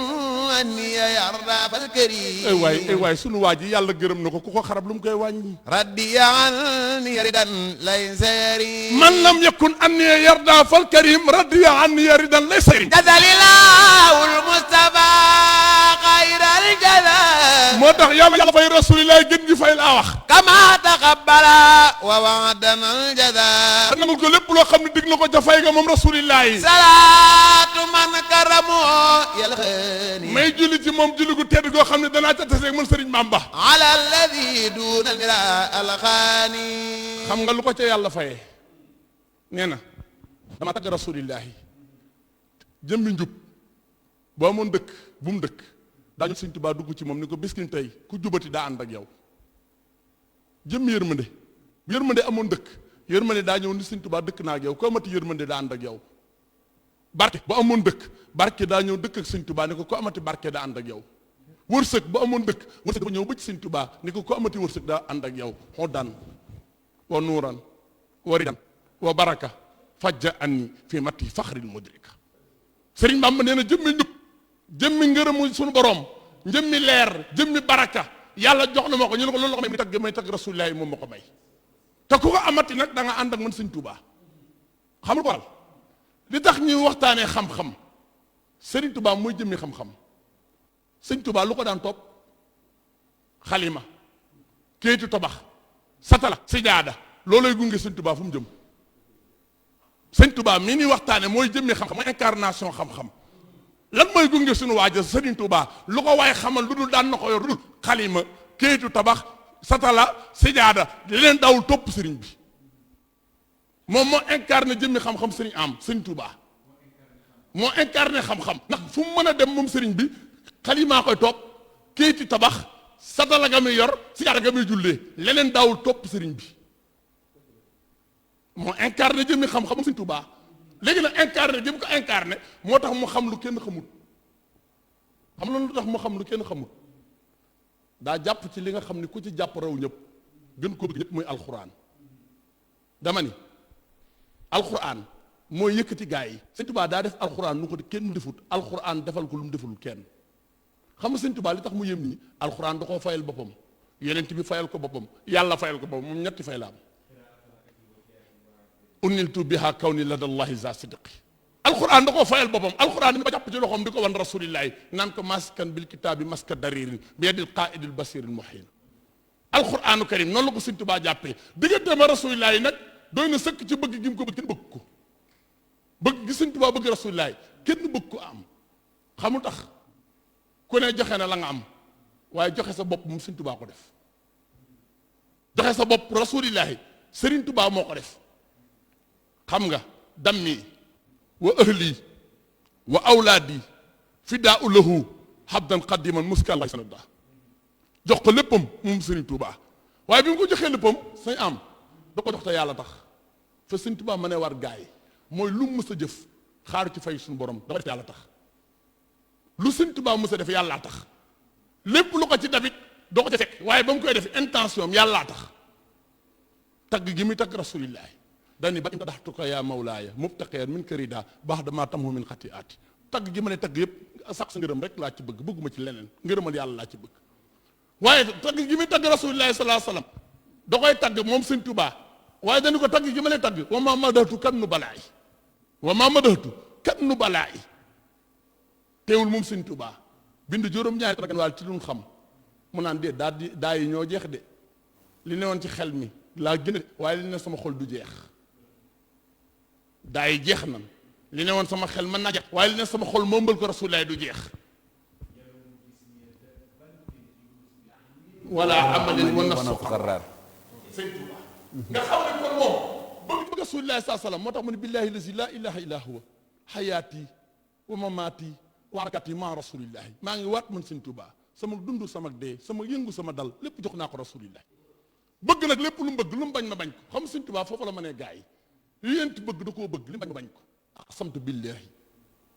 aniya yarda fal karim
ay waay sunu waa ji yàlla gërëm na ko ku ko xarab lu mu koy wàññi
radiya anni yaridan laysa yarim
man lam yakun anni yarda fal karim radiya anni yaridan laysa yarim
jazalilahul mustafa xayral jaza
moo tax yàlla fay rasulillahi gën gi fay laa wax
kama taqabbala wa wa'dana al jaza
nangul ko lépp loo xam ne dig na ko ca fay ga moom rasulillahi
salaatu man karamu yàlla xëni
may julli ci moom julli gu tedd goo xam ne danaa ca taseeg man Serigne Bamba
ala alladi duna mira alxaani
xam nga lu ko ca yàlla fayee nee na dama tagg rasulillahi jëmmi njub boo amoon dëkk bu mu dëkk daañu Sëñ Tuubaa dugg ci moom ni ko biskin tey ku jubati daa ànd ak yow jëmmi yërmande bu yërmande amoon dëkk yërmande daa ñëw ni Sëñ Tuubaa dëkk naa ak yow ko amati yërmande daa ànd ak yow barke bu amoon dëkk barke daa ñëw dëkk ak Sëñ Tuubaa ni ko amati barke daa ànd ak yow wërsëg bu amoon dëkk wërsëg ba ñëw ba ci Sëñ Tuubaa ni ko amati wërsëg daa ànd ak yow xoddan wa nuuran wa ridan wa baraka fajja anni fi matti faxril mudrika Sëriñ Bamba nee na jëmmi njub jëmmi ngërëmu suñu borom jëmmi leer jëmmi baraka yàlla jox na ma ko ñu ne ko loolu la ko may tagg rasulillahi moom ma ko may te ku ko amati nag da nga ànd ak man Sëñ Tuubaa xamul ko li tax ñuy waxtaanee xam-xam Sëriñ Tuubaa mooy jëmmi xam-xam Sëñ Tuubaa lu ko daan topp xalima kéytu tabax satala sijaada loolay gunge Sëñ Tuubaa fu mu jëm Sëñ Tuubaa mii ñuy waxtaane mooy jëmmi xam-xam mooy incarnation xam-xam lan mooy gunge suñu waaja Sëriñ Tuubaa lu ko waaye xamal lu dul daan na ko yor lu dul xalima kéytu tabax satala sijaada leneen daawul topp sëriñ bi moom moo incarné jëmmi xam-xam sëriñ am Sëriñ Tuubaa moo incarné xam-xam ndax fu mu mën a dem moom sëriñ bi xalimaa koy topp kéyti tabax satala ga muy yor sijaada ga muy jullee leneen daawul topp sëriñ bi moo incarné jëmmi xam-xam Sëriñ Tuubaa léegi nag incarné jëm ko incarné moo tax mu xam lu kenn xamut xam la lu tax mu xam lu kenn xamut daa jàpp ci li nga xam ni ku ci jàpp raw ñëpp gën ko bëgg ñëpp muy alxuraan dama ni alxuraan mooy yëkkati gaa yi Sëñ Tuubaa daa def alxuraan nu ko kenn defut alxuraan defal ko lu mu deful kenn xam nga Sëñ Tuubaa li tax mu yëm nii alxuraan da koo fayal boppam yonent bi fayal ko boppam yàlla fayal ko boppam moom ñetti fay la am uniltu biha kawni ladallahi za sidqi alquran da koo fayal boppam alquran ni ba jàpp ci loxoom di ko wan rasulillahi naan ko maskan bil kitaabi maska daririn bi yadil qaidil basiril muhin alquranu karim noonu la ko Sëñ Tuubaa jàppee diggante ma rasulillahi nag doy na sëkk ci bëgg gi mu ko bëgg kenn bëgg ko bëgg gi Sëñ Tuubaa bëgg rasulillahi kenn bëgg ko am xamul tax ku ne joxe na la nga am waaye joxe sa bopp moom Sëñ Tuubaa ko def joxe sa bopp rasulillahi Sëriñ Tuubaa moo ko def xam nga dammi wa ahli wa awlaadi fidaau lahu habdan qadiman muskan lay sanada jox ko léppam moom Sëriñ Tuubaa waaye bi mu ko joxee léppam sañ am da ko jox te yàlla tax fa Sëriñ Tuubaa ma ne war gaay mooy lu mu mës a jëf xaaru ci fay suñu borom dafa def yàlla tax lu Sëriñ Tuubaa mës a def yàllaa tax lépp lu ko ci dabit doo ko ci fekk waaye ba mu koy def intention yàllaa tax tagg gi muy tagg rasulillahi dani ba imtadaxtuka yaa mawlaaya mubtaqiyan min karida baax damaa tamhu min xatiaati tagg gi ma ne tagg yëpp sax sa ngërëm rek laa ci bëgg bëgguma ci leneen ngërëmal yàlla laa ci bëgg waaye tagg gi muy tagg rasulillahi salaa sallam da koy tagg moom Sëñ Tuubaa waaye dañu ko tagg gi ma ne tagg wa maa madahtu kan nu balaayi wa maa madahtu kan nu balaayi teewul moom Sëñ Tuubaa bind juróom-ñaari taggan waal ci lu xam mu naan dee daa yi ñoo jeex de li ne woon ci xel mi laa gën a waaye li ne sama xol du jeex daa yi jeex nan li ne woon sama xel mën naa jeex waaye li ne sama xol mombal ko rasulillahi du jeex wala amalin wa nafsu xarraar Sëñ Tuubaa nga xam ne kon moom bëgg rasulillahi saa sallam moo tax mu ne billahi lazi la ilaha illa huwa xayaati wa mamaati wa harakati ma rasulillahi maa ngi waat man Sëñ Tuubaa sama dund sama dee sama yëngu sama dal lépp jox naa ko rasulillahi bëgg nag lépp lu mu bëgg lu mu bañ ma bañ ko xam Sëñ Tuubaa foofu la ma nee gaa yi yu yent bëgg da koo bëgg li mu bañ ma bañ ko aqsamtu billahi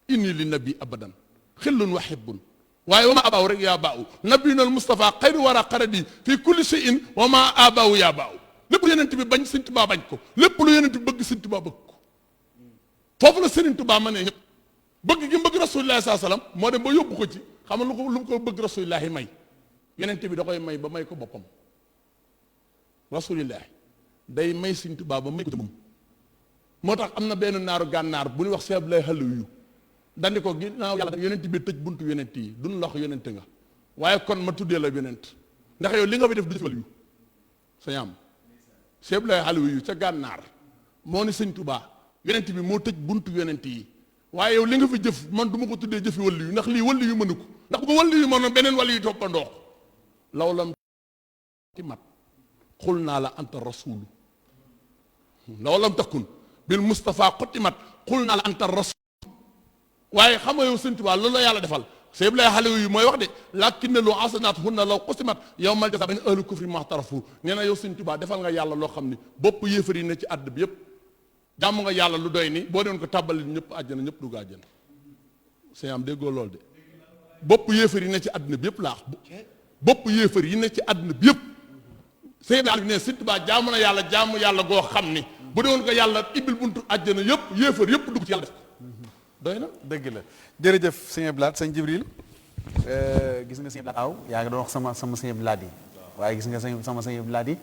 inni li nabi abadan xillun wa hibbun waaye wa ma abaaw rek yaa baaw nabiyuna al mustafa xayru wara qaradi fi kulli shay'in wa ma abaaw yaa baaw lépp lu yonent bi bañ Sëñ Tuubaa bañ ko lépp lu yonent bi bëgg Sëñ Tuubaa bëgg ko foofu la Sëriñ Tuubaa ma ne ñëpp bëgg gi mu bëgg rasulillahi saa sallam moo dem ba yóbbu ko ci xam nga lu mu ko bëgg rasulillahi may yonent bi da koy may ba may ko boppam rasulillahi day may Sëñ Tuubaa ba may ko moom moo tax am na benn naaru gànnaar bu ñuy wax seeb lay xalu yu dandi ko ginnaaw yàlla yonent bi tëj buntu yonent yi duñ lox yonent nga waaye kon ma tuddee la yonent ndax yow li nga fi def du ci yu sañ am seeb lay xalu yu ca gànnaar moo ni Sëñ Tuubaa yonent bi moo tëj buntu yonent yi waaye yow li nga fi jëf man du ma ko tuddee jëfi wàllu yu ndax lii wàllu yu mënu ko ndax bu ko wàllu yu mënoon beneen wàllu yu toppandoo law lam ti mat xul naa la anta rasulu law lam takun bil Mustafa xutimat xul naa la anta rasul waaye xam nga yow Sëñ Tuubaa loolu la yàlla defal sëñ lay xale yu mooy wax de lakin ne lu asanaat hunna law qusimat yow mal jasa bayn ahli kufri maxtarafu nee na yow Sëñ Tuubaa defal nga yàlla loo xam ni bopp yéefar yi ne ci àdd bi yëpp jàmm nga yàlla lu doy ni boo doon ko tàbbali ñëpp àjjana ñëpp dugg àjjana sëñ am déggoo loolu de bopp yéefar yi ne ci àdduna bi yëpp laax bopp yéefar yi ne ci àdduna bi yëpp sëñ bi ne Sëñ Tuubaa jaamu na yàlla jaamu yàlla goo xam ni bu doon ko yàlla ibbil buntu àjjana yëpp yéefar yëpp dugg ci yàlla def ko doy na
dëgg la jërëjëf sëñ Blaat sëñ Jibril gis nga sëñ Blaat aw yaa ngi doon wax sama sëñ Blaat yi waaye gis nga sama sëñ Blaat yi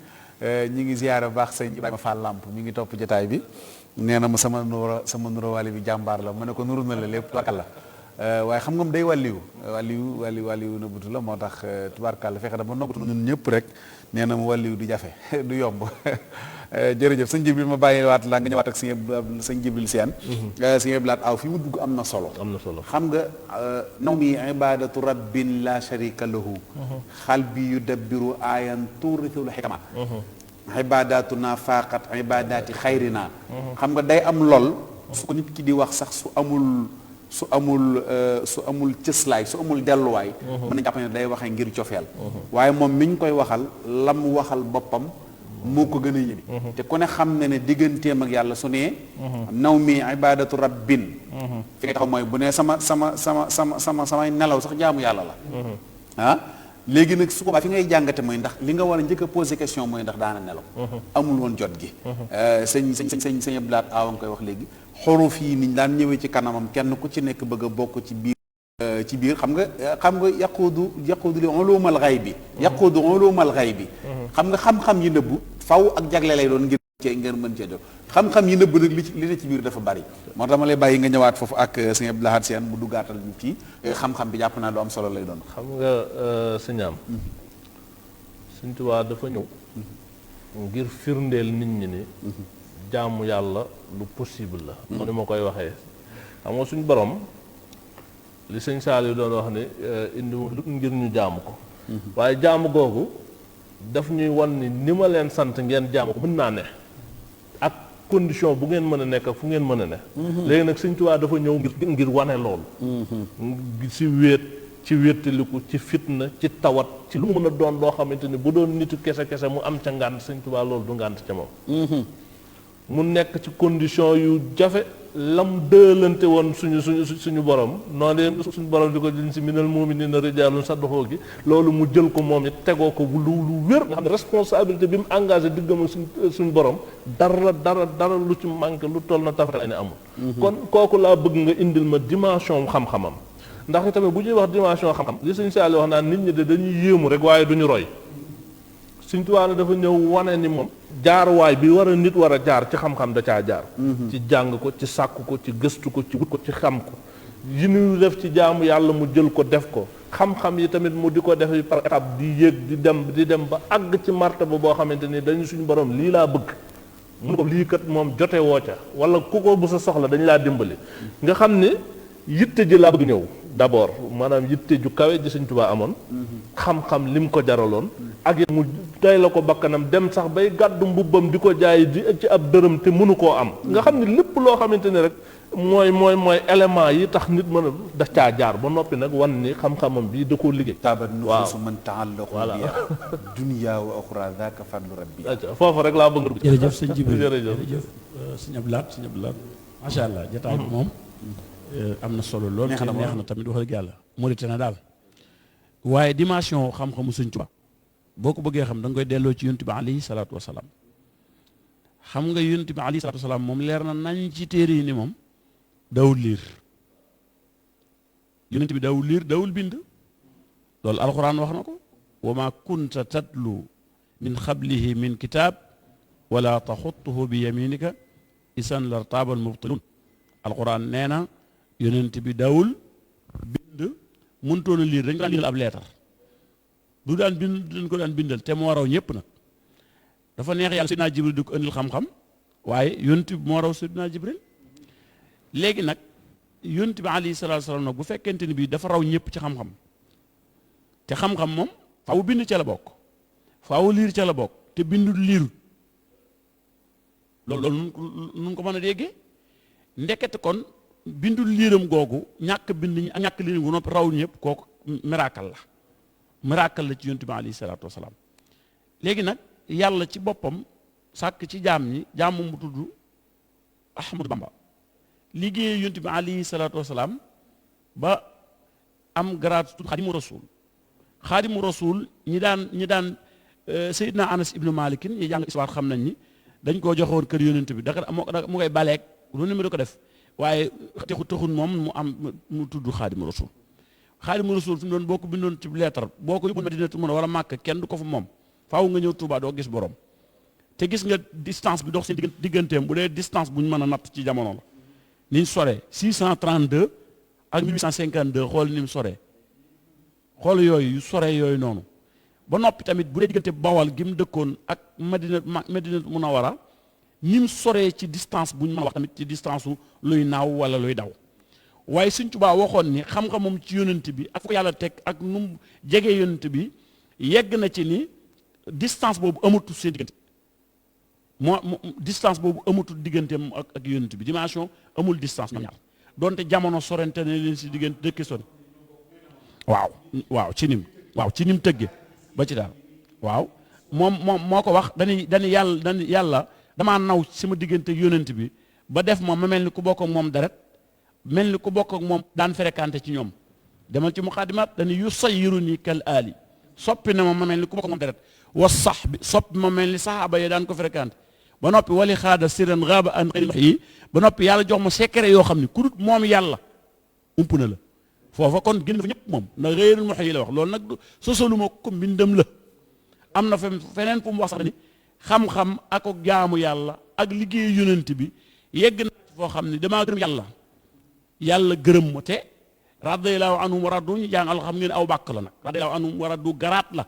ñi ngi ziyaara baax sëñ Ibrahima Fall Lamp mi ngi topp jotaay bi nee na ma sama nuro wàlli bi jàmbaar la ma ne ko nuru na la lépp tubaarkàlla waaye xam nga day wàlliwu na butu la moo tax tubaarkàlla fexe da ba noggatu ñun ñëpp rek nee na mu wàlliwu du jafe du yomb jërëjëf sëñ Jibril ma bàyyi waat la nga ñëwaat ak sëñ Jibril Seen sëñ Blaat aw fi mu dugg am na solo xam nga naw mi ibadatu rabbin la sharika lahu xal bi yudabbiru ayan turithul xikma ibadatuna faqat ibadati xayrina xam nga day am lool su ko nit ki di wax sax su amul cëslaay su amul delluwaay mën na jàpp ne day waxee ngir cofeel waaye moom mi ñu koy waxal lam waxal boppam moo ko gën a yéeme te ku ne xam ne ne digganteem ak yàlla su nee naw mi ibadatu rabbin fi nga taxaw mooy bu ne samay nelaw sax jaamu yàlla la léegi nag su ko baa fi ngay jàngate mooy ndax li nga war a njëkk a posé question mooy ndax daana nelaw amul woon jot gi sëñ Blaat aawa nga koy wax léegi xuruf yi niñ daan ñëwee ci kanamam kenn ku ci nekk bëgg a bokk ci biir ci biir xam nga yaquudu li ulumal ghaybi yaquudu ulumal ghaybi xam nga xam-xam yi nëbbu faw ak jagle lay doon ngir mën cee jox xam-xam yi nëbbu nag li ne ci biir dafa bari moo tax ma lay bàyyi nga ñëwaat foofu ak sëñ Abdou Lahad Sène mu duggaatal ñu ci xam-xam bi jàpp naa lu am solo lay doon.
xam nga sëñaam Sëñ Tuubaa dafa ñëw ngir firndeel nit ñi ni jaamu yàlla lu possible la ni ma koy waxee xam nga suñ borom li sëñ Saliou doon wax ne indi ngir ñu jaamu ko waaye jaamu googu daf ñuy wan ni ma leen sant ngeen jaamu ko mën naa ne ak condition bu ngeen mën a nekk ak fu ngeen mën a ne léegi nag Sëñ Tuubaa dafa ñëw ngir wane loolu si wéet ci wéttaliku ci fitna ci tawat ci lu mën a doon loo xamante ni bu doon nitu kese mu am ca ngànt Sëñ Tuubaa loolu du ngànt ca moom mu nekk ci condition yu jafe lam dëlante woon suñu borom noonu suñu borom di ko jël si minal mu'minina rijaalun sadaqu gi loolu mu jël ko moom it tegoo ko lu wér nga xam ne responsabilité bi mu engagé diggam ak suñu borom dara lu ci manqué lu toll na tafara ne amul kon kooku laa bëgg nga indil ma dimension xam-xamam ndax tamit bu ñuy wax dimension xam-xam li Sëñ Saaliw wax naan nit ñi de dañuy yéemu rek waaye duñu roy Sëñ Tuubaa dafa ñëw wane ni moom jaaruwaay bi nit war a jaar ci xam-xam da caa jaar ci jàng ko ci sàkku ko ci gëstu ko ci wut ko ci xam ko yi ñu def ci jaamu yàlla mu jël ko def ko xam-xam yi tamit mu di ko def par étape di yéeg di dem ba àgg ci martaba boo xamante ni dañu suñu borom lii laa bëgg mun ko lii kat moom jote woo ca wala ku ko bu sa soxla dañu laa dimbali nga xam ni yitte ji laa bëgg ñëw d'abord maanaam yitte ju kawe ji Sëñ Tuubaa amoon xam-xam lim ko jaraloon ak it mu tey la ko bakkanam dem sax bay gàddu mbubbam di ko jaay di ci ab dërëm te mënu koo am nga xam ne lépp loo xamante ni rek mooy élément yi tax nit mën a daf caa jaar ba noppi nag wan ni xam-xamam bi da koo liggéey
taabat nufuusu man ta'allaqa biha dunya wa ukhra dhaka fadlu rabbi
foofu rek laa bëgg
jërëjëf sëñ Jibril jërëjëf sëñ Abdou Lahad macha allah jotaay bi moom am na solo lool neex na tamit wax dëgg yàlla Mauritanie daal waaye dimension xam-xamu Sëñ Tuubaa boo ko bëggee xam da nga koy delloo ci yonent bi alayhi salaatu wasalaam xam nga yonent bi alayhi salaatu wasalaam moom leer na nañ ci téere yi ni moom dawul liir yonent bi dawul liir dawul bind loolu alxuraan wax na ko wa ma kunta tatlu min xablihi min kitaab wala taxutuhu bi yaminika isan lartaabal mubtilun alxuraan nee na yonent bi dawul bind mënutoon a liir dañ ko daan bindal ab leetar du daan bind dañ ko daan bindal te moo raw ñëpp nag dafa neex yàlla Seydina Jibril di ko indil xam-xam waaye yonent bi moo raw Seydina Jibril léegi nag yonent bi alayhi salaatu wa salaam nag bu fekkente ni bii dafa raw ñëpp ci xam-xam te xam-xam moom faaw bind ca la bokk faaw liir ca la bokk te bindul liirut loolu nun ko mën a déggee ndekete kon bindul liiram googu ñàkk bind ñi ak ñàkk liiram gu noppi raw ñëpp kooku miracle la ci yonent bi alayhi salaatu wasalaam léegi nag yàlla ci boppam sàkk ci jaam ñi jaam mu tudd Ahmadu Bamba liggéey yonent bi alayhi salaatu wasalaam ba am grade tudd xaadimu rasul ñi daan Seydina Anas ibnu Malikin ñi jàng histoire xam nañ ni dañ koo joxoon kër yonent bi daka mu koy baleeg lu ne mu di ko def waaye taxul moom mu tudd xaadimu rasul fi mu doon boo ko bindoon ci leetar boo ko yóbbu Madinatu Munawwara wala Màkka kenn du ko fa moom faaw nga ñëw Tuubaa doo gis borom te gis nga distance bi dox seen digganteem bu dee distance bu ñu mën a natt ci jamono la ni ñu soree 632 ak 1852 xool ni mu soree xool yooyu yu soree yooyu noonu ba noppi tamit bu dee diggante Bawal gi mu dëkkoon ak Madinatu Munawwara ni mu soree ci distance bu ñu mën a wax tamit ci distance su luy naaw wala luy daw waaye Sëñ Tuubaa waxoon ni xam-xamam ci yonent bi ak fu ko yàlla teg ak nu mu jegee yonent bi yegg na ci ni distance boobu amatul seen diggante distance boobu amatul digganteem ak yonent bi dimension amul distance ñoom ñaar donte jamono sorente ne leen si diggante dëkk sori waaw ci nim tëgge ba ci daal waaw moom moo ko wax dañuy yàlla damaa naw sama diggante yonent bi ba def ma mel ni ku bokk ak moom deret mel ni ku bokk ak moom daan fréquenté ci ñoom demal ci muqaddimat dañuy yu sayyiru ni kal aali soppi na ma mel ni ku bokk ak moom deret wa sax bi soppi ma mel ni saxaaba yi daan ko fréquenté ba noppi wali xaada siran raaba an yi ba noppi yàlla jox ma secret yoo xam ne ku dut moom yàlla ump na la foofa kon génn fa ñëpp moom na réerul mox yi la wax loolu nag sosaluma ko mbindam la am na feneen fu mu wax sax ni xam-xam ak jaamu yàlla ak liggéey yonent bi yegg na foo xam ne damaa gërëm yàlla gërëm ma te radiyallahu anhum wa radu ñu jàng xam ngeen aw bàkk la nag radiyallahu anhum wa radu garaat la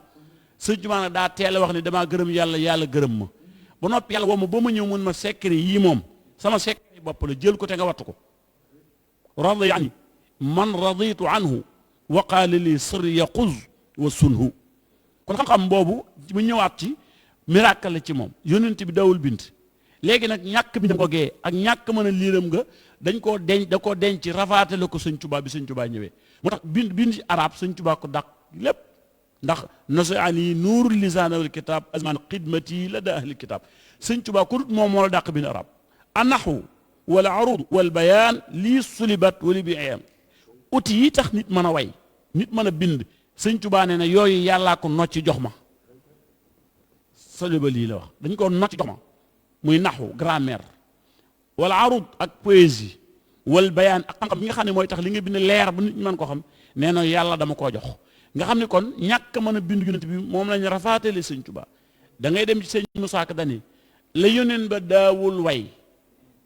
sëñ Tuubaa nag daa teel a wax ni damaa gërëm yàlla gërëm ma ba noppi yàlla woo ma ba ma ñëw mun ma secret yii moom sama secret bopp la jël ko te nga wattu ko radiya ani man raditu anhu wa qaala li sirri yaquz wa sunhu kon xam-xam boobu mu ñëwaat ci miracle la ci moom yonent bi dawul bind léegi nag ñàkk bi ko gee ak ñàkk mën a liiram nga dañ koo denc da koo denc rafaatale ko sëñ Tuubaa bi sëñ Tuubaa ñëwee moo tax bind ci arab sëñ Tuubaa ko dàq lépp ndax nasaani nuurul lisaan wal kitaab azman xidmati la da ahli kitaab sëñ Tuubaa ku dut moom moo la dàq bind arab anaxu wala arud wal bayaan lii sulibat wali bi ayam outil yi tax nit mën a way nit mën a bind sëñ Tuubaa nee na yooyu yàllaa ko nocci jox ma suliba lii la wax dañ ko nocci jox ma muy naxu grammaire wala arud ak poésie wal bayaan ak xam-xam bi nga xam ne mooy tax li nga bind leer ba nit ñi mën ko xam nee na yàlla dama koo jox nga xam ne kon ñàkk mën a bind yonent bi moom lañ rafaatale sëñ Tuubaa da ngay dem ci sëñ Musaa Ka dani la yóneen ba daawul way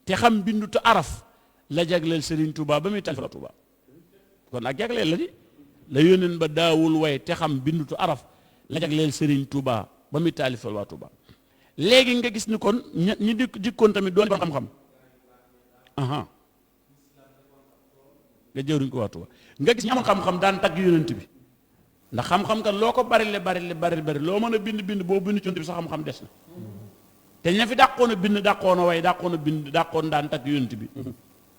te xam bindu te araf la jagleel Sëriñ Tuubaa ba muy taalif Tuubaa kon ak jagleel la di la yóneen ba daawul way te xam bindu te araf la jagleel Sëriñ Tuubaa ba muy taalif waa Tuubaa léegi nga gis ni kon ñi dikkoon tamit doon xam-xam aha nga jëwriñ ko waa Tuubaa nga gis ñi amoon xam-xam daan tagg yonent bi ndax xam-xam kan loo ko bari loo mën a bind boo bind ci yonent bi sa xam-xam des na te ña fi dàqoon a bind dàqoon a way dàqoon a bind dàqoon daan tagg yonent bi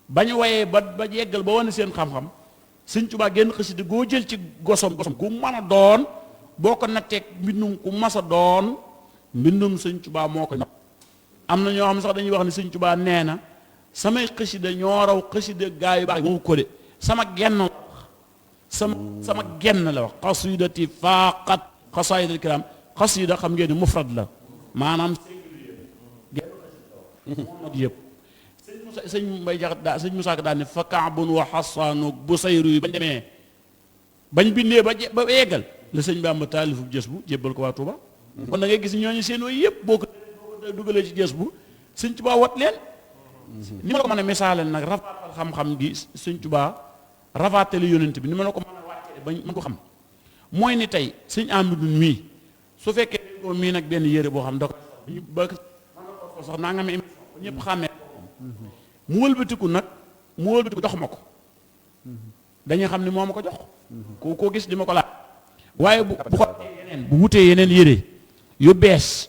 bañ wayee ba yeggal ba wane seen xam-xam Sëñ Tuubaa génn xasida goo jël ci gosom ku mën a doon boo ko natteeg mbindum ku mas a doon mbindum Sëñ Tuubaa moo ko ñor am na ñoo xam sax dañuy wax ne Sëñ Tuubaa nee na samay xasida ñoo raw xasida gaa yu baax moo ko de sama genn la wax xasidati faaqat xasaidal kiram xasida xam ngeen ne mufrad la maanaam yëpp sëñ Mbay Jaxate daa sëñ Musaa Ka daal ne fa Kaabun wa Xasaanu bu sayru yi bañ demee bañ bindee ba yeggal la sëñ Bamba taalifu jës bu jébbal ko waa Tuuba kon da ngay gis ñooñu seen yooyu yëpp boo ko dugalee ci jës bu sëñ Tuuba wat leen ni ma la ko mën a misaaleel nag rafaatal xam-xam gi sëñ Tuuba rafaatale yonent bi ni ma la ko mën a wàccee bañ mën ko xam mooy ni tey sëñ Amadu mii su fekkee dañ ko mii nag benn yére boo xam da ko ba sax naa nga ma émission ñëpp xàmmee mu wëlbatiku jox ma ko dañuy xam ni moo ma ko jox koo gis di ma ko laaj waaye bu ko yeneen bu wutee yeneen yére yu bees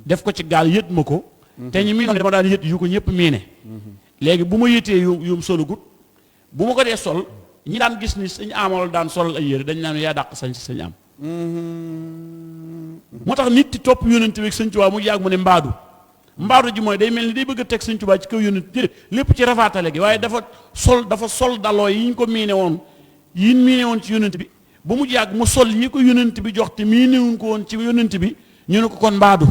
def ko ci gaal yët ma ko te ñu mii dama daan yët yu ko ñëpp miine léegi bu ma yëtee yum solugut bu ma ko dee sol ñi daan gis ni sëñ amal daan solal ay yére dañ naan yaa dàq sañ si sëñ am moo tax nit ti topp yónent bi ak sëñ Tuubaa mu yàgg mu ne mbaadu ji mooy day mel ni day bëgg a teg sëñ Tuubaa ci kaw yónent lépp ci rafaatale gi waaye dafa sol daloo yi ñu ko miine woon ci yónent bi ba mu yàgg mu sol yi ko yónent bi jox te miinewuñ ko woon ci yónent bi ñu ne ko kon mbaadu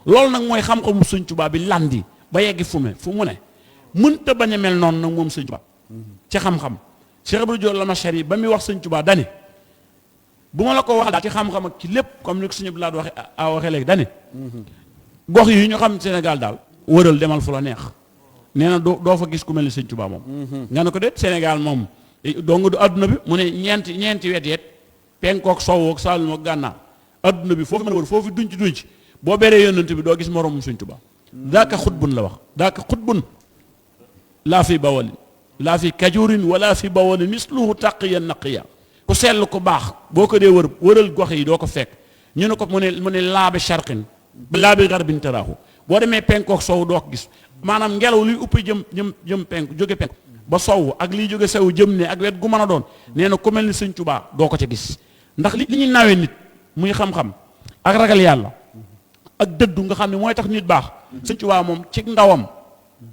loolu nag mooy xam-xamu sëñ Tuubaa bi landi ba yeggi fu mu ne mënta bañ a mel noonu nag moom sëñ Tuubaa ci xam-xam Cheikh Ibrahima Diop Lamachari ba muy wax sëñ Tuubaa dani bu ma la ko wax daal ci xam-xam ak ci lépp comme ni ko sëñ Abdou Lahad waxee léegi dani gox yi ñu xam Sénégal daal wëral demal fu la neex nee na doo fa gis ku mel ni sëñ Tuubaa moom nga ne ko déet Sénégal moom doo nga du adduna bi mu ne ñeenti wet yeet penkook sow ak saalum ak gànnaar adduna bi foofu mën a wër foofu dunc boo beree yónnent bi doo gis moroomum sëñ Tuubaa daaka xutbun la wax daaka xutbun laa fi bawalin laa fi kajurin wala fi bawalin misluhu taqiyan naqiya ku sell ku baax boo ko dee wëral gox yi doo ko fekk ñu ne ko mu ne laabi sharqin laabi garbin taraahu boo demee penkook sow doo ko gis maanaam ngelaw liy uppi jëm penk jóge penk ba sow ak liy jóge sew jëm ne ak wet gu mën a doon nee na ku mel ni sëñ Tuubaa doo ko ca gis ndax li ñuy nawee nit muy xam-xam ak ragal yàlla ak dëddu nga xam ne mooy tax nit baax sëñ Tuubaa moom ci ndawam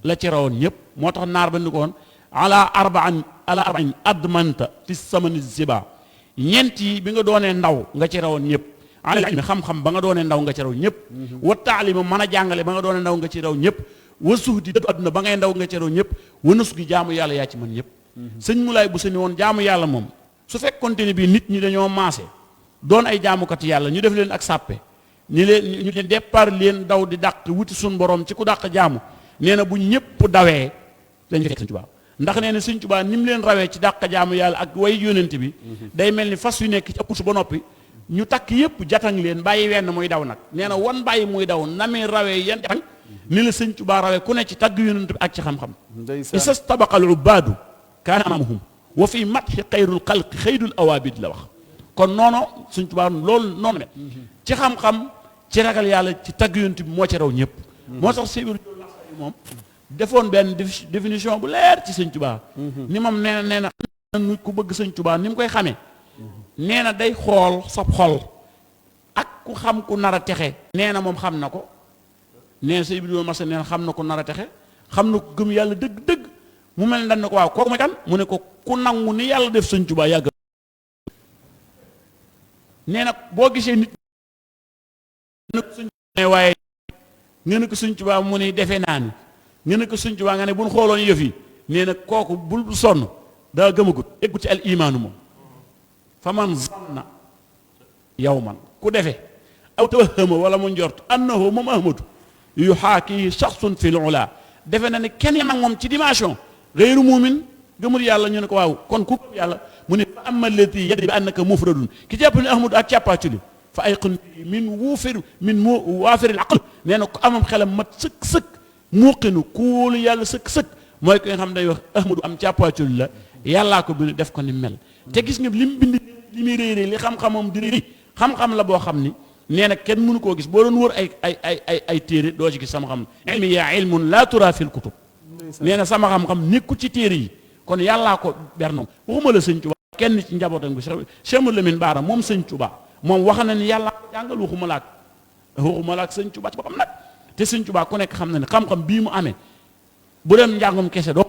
la ci rawoon ñëpp moo tax naar ba ni ko woon ala arba'in admanta fi samani ziba ñeent yi bi nga doonee ndaw nga ci rawoon ñëpp ala ilmi xam-xam ba nga doonee ndaw nga ci raw ñëpp wa taalima mën a jàngale ba nga doonee ndaw nga ci raw ñëpp wa suhdi dëddu adduna ba ngay ndaw nga ci raw ñëpp wa nus gi jaamu yàlla yaa ci mën ñëpp sëñ Mulaay bu seni woon jaamu yàlla moom su fekkonte ne bii nit ñi dañoo maase doon ay jaamukati yàlla ñu def leen ak sàppe ni leen ñu leen départ leen daw di dàq wuti suñ borom ci ku dàq jaamu nee na bu ñëpp dawee dañ fekk Sëñ Tuubaa ndax nee na Sëñ Tuubaa ni mu leen rawee ci dàq jaamu yàlla ak way yónent bi day mel ni fas yu nekk ci ëpp su ba noppi ñu takk yëpp jatang leen bàyyi wenn muy daw nag nee na wan bàyyi muy daw na muy rawee yan jatang ni la Sëñ Tuubaa rawee ku ne ci tagg yónent bi ak ci xam-xam isas tabaqal ubaadu kaana amamahum wa fi matxi xayrul xalqi xayrul awaabid la wax kon noonu Sëñ Tuubaa loolu noonu mel ci xam-xam ci ragal yàlla ci tagg yónent bi moo ci raw ñëpp moo tax sibir moom defoon benn définition bu leer ci Sëñ Tuubaa ni moom nee na nit ku bëgg Sëñ Tuubaa ni mu koy xamee nee na day xool sab xol ak ku xam ku nar a texe nee na moom xam na ko nee na sa Ibrahima Massa nee na xam na ko nar a texe xam na ko gëm yàlla dëgg-dëgg mu mel ne dañ ne ko waaw kooku mooy kan mu ne ko ku nangu ni yàlla def Sëñ Tuubaa yàgg nee na boo gisee nit nga ne ko Sëñ Tuubaa waaye nga ne ko Sëñ Tuubaa mu ne defee naa ni nga ne ko Sëñ Tuubaa nga ne bu ñu xooloon yëf yi nee na kooku bul sonn daa gëmagut eggut ci al imaanu moom fa man zanna yawman ku defee aw tawahama wala mu njort annahu moom ahmadu yuxaaki shaxsun fi l-ula defe na ne kenn nag moom ci dimension gayru muumin gëmul yàlla ñu ne ko waaw kon ku gëm yàlla mu ne fa amma allati yadri bi annaka mufradun ki jàpp ne ahmadu ak càppaaculi fa ayqun min waafiril aql nee na ko amam xelam mat sëkk-sëkk muuqinu kuulu yàlla sëkk-sëkk mooy ko nga xam day wax ahmadu am càppaaculi la yàllaa ko bind def ko ni mel te gis nga li mu bind li muy réy li xam-xamam di réy xam-xam la boo xam ni nee na kenn mënu koo gis boo doon wër ay téere doo ci gis sama xam ilmi yaa ilmun laa tura fil kutub nee na sama xam-xam nekkul ci téere yi kon yàllaa ko bernoom waxuma la Sëñ Tuubaa kenn ci njabootam bi Cheikh Mouhamadou Lamine Bara moom Sëñ Tuubaa moom wax na ni yàllaa ko jàngal waxuma la ak Sëñ Tuubaa ci boppam nag te Sëñ Tuubaa ku nekk xam na ne xam-xam bii mu amee bu dem njàngum kese doo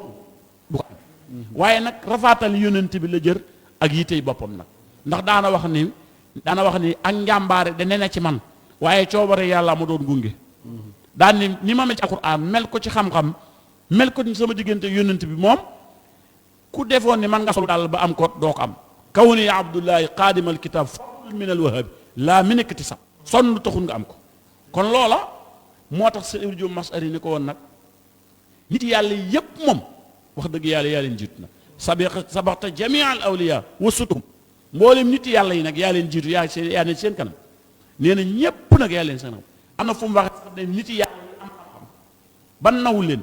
du ko am waaye nag rafaatal yónent bi la jër ak yitey boppam nag ndax daana wax ni ak njàmbaare da ne na ci man waaye coobare yàlla ma doon gunge daan ni ma mel ci alxuraan mel ko ci xam-xam mel ko sama diggante yónent bi moom ku defoon ni man nga sol daal ba am ko doo ko am kaw ni ya abdullahi qaadimal kitab fadl min al wahabi laa min iktisab sonn lu taxul nga am ko kon loola moo tax sa Ibrahima Masari ni ko woon nag nit yàlla yépp moom wax dëgg yàlla yaa leen jiitu nag sabaxta jamia al awliya wa sutum mboolem nit yàlla yi nag yaa leen jiitu yaa ne seen kanam nee na ñépp nag yaa leen seen kanam am na fu mu waxee sax ne nit yàlla yi am xam-xam ba naw leen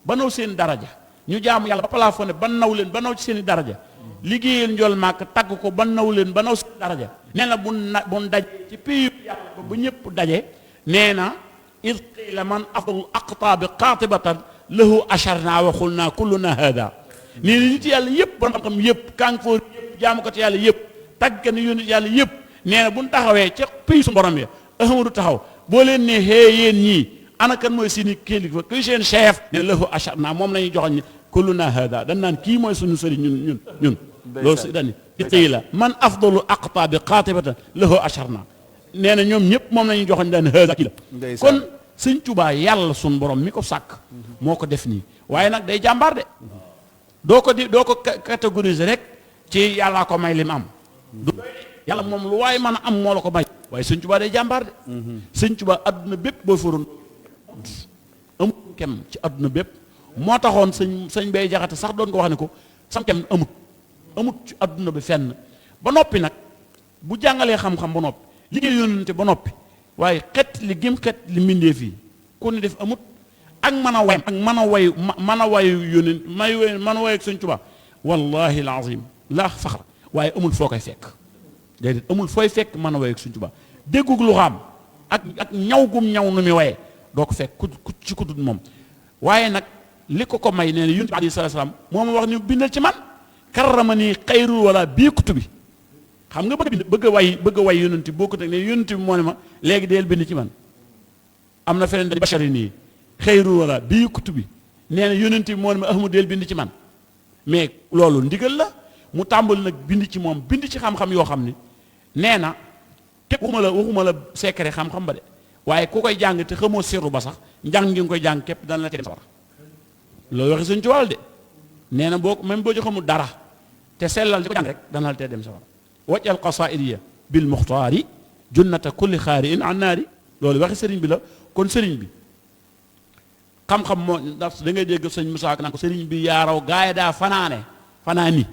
ba naw seen daraja ñu jaamu yàlla ba plafonné ba naw leen ba naw ci seen i daraja liggéeyal njool màkk tagg ko ba naw leen ba naw seen daraja nee na bu dajee ci pays yàlla ba ñëpp daje nee na id qiila man afdalu aqtaabi qaatibatan lahu asharna wa xulna kulluna hada nee na nit yàlla yëpp borom xam-xam yëpp kànfoor yëpp jaamukat yàlla yëpp tàggat yónni yàlla yëpp nee na bu ñu taxawee ca pays su borom ya ahmadu taxaw boo leen ne hee yéen ñii ana kan mooy seeni kilifa kuy seen chef ne lahu asharna moom la ñuy joxoñ ni kulluna hada dañ naan kii mooy suñu sëriñ ñun loolu si dani qiila man afdalu aqtaabi qaatibatan lahu asharna nee na ñoom ñëpp moom la ñuy joxoñ daan hada kii la kon Sëñ Tuubaa yàlla suñu borom mi ko sàkk moo ko def nii waaye nag day jàmbaar de doo ko catégoriser rek ci yàllaa ko may lim am yàlla moom lu waaye mën a am moo la ko may waaye Sëñ Tuubaa day jàmbaar de Sëñ Tuubaa adduna bépp boo faroon amut kem ci adduna bépp moo taxoon sëñ Bay Jaxate sax doon ko wax ne ko sam kem amut ci adduna bi fenn ba noppi nag bu jàngalee xam-xam ba noppi liggéey yónnante ba noppi waaye xet li gëm xet li mbindee fii ku ni def amut ak mën a way ak mën a wayu yónnent mën a way ak Sëñ Tuubaa wallahi alazim laa faxar waaye amul foo koy fekk déedéet amul fooy fekk mën a way ak Sëñ Tuubaa déggug lu xam ak ñaw gum ñaw nu muy waye doo ko fekk ku ci ku dul moom waaye nag li ko may nee na yonent bi alayhi salaam moo ma wax ni bindal ci man karrama nii xayrul wala bii kutu bi xam nga bëgg a way yonent bi boo ko teg ne yonent bi moo ne ma léegi deel bind ci man am na feneen da bachari nii xayrul wala bii kutu bi nee na yonent bi moo ne ma ahmadu deel bind ci man mais loolu ndigal la mu tàmbali nag bind ci moom bind ci xam-xam yoo xam ni nee na képp waxuma la secret xam-xam ba de waaye ku koy jàng te xamoo sirru ba sax njàng ngi nga koy jàng képp dana la te dem sawar loolu waxi Sëñ Tuubaa de nee na boo même boo ci xamul dara te sellal di ko jàng rek dana la tee dem sawar wajal qasaaidiya bil muxtaari junnata kulli xaari in an naari loolu waxi sëriñ bi la kon sëriñ bi xam-xam moo ndax da ngay dégg sëñ Musaa Ka naan ko sëriñ bi yaaraw gaay daa fanaani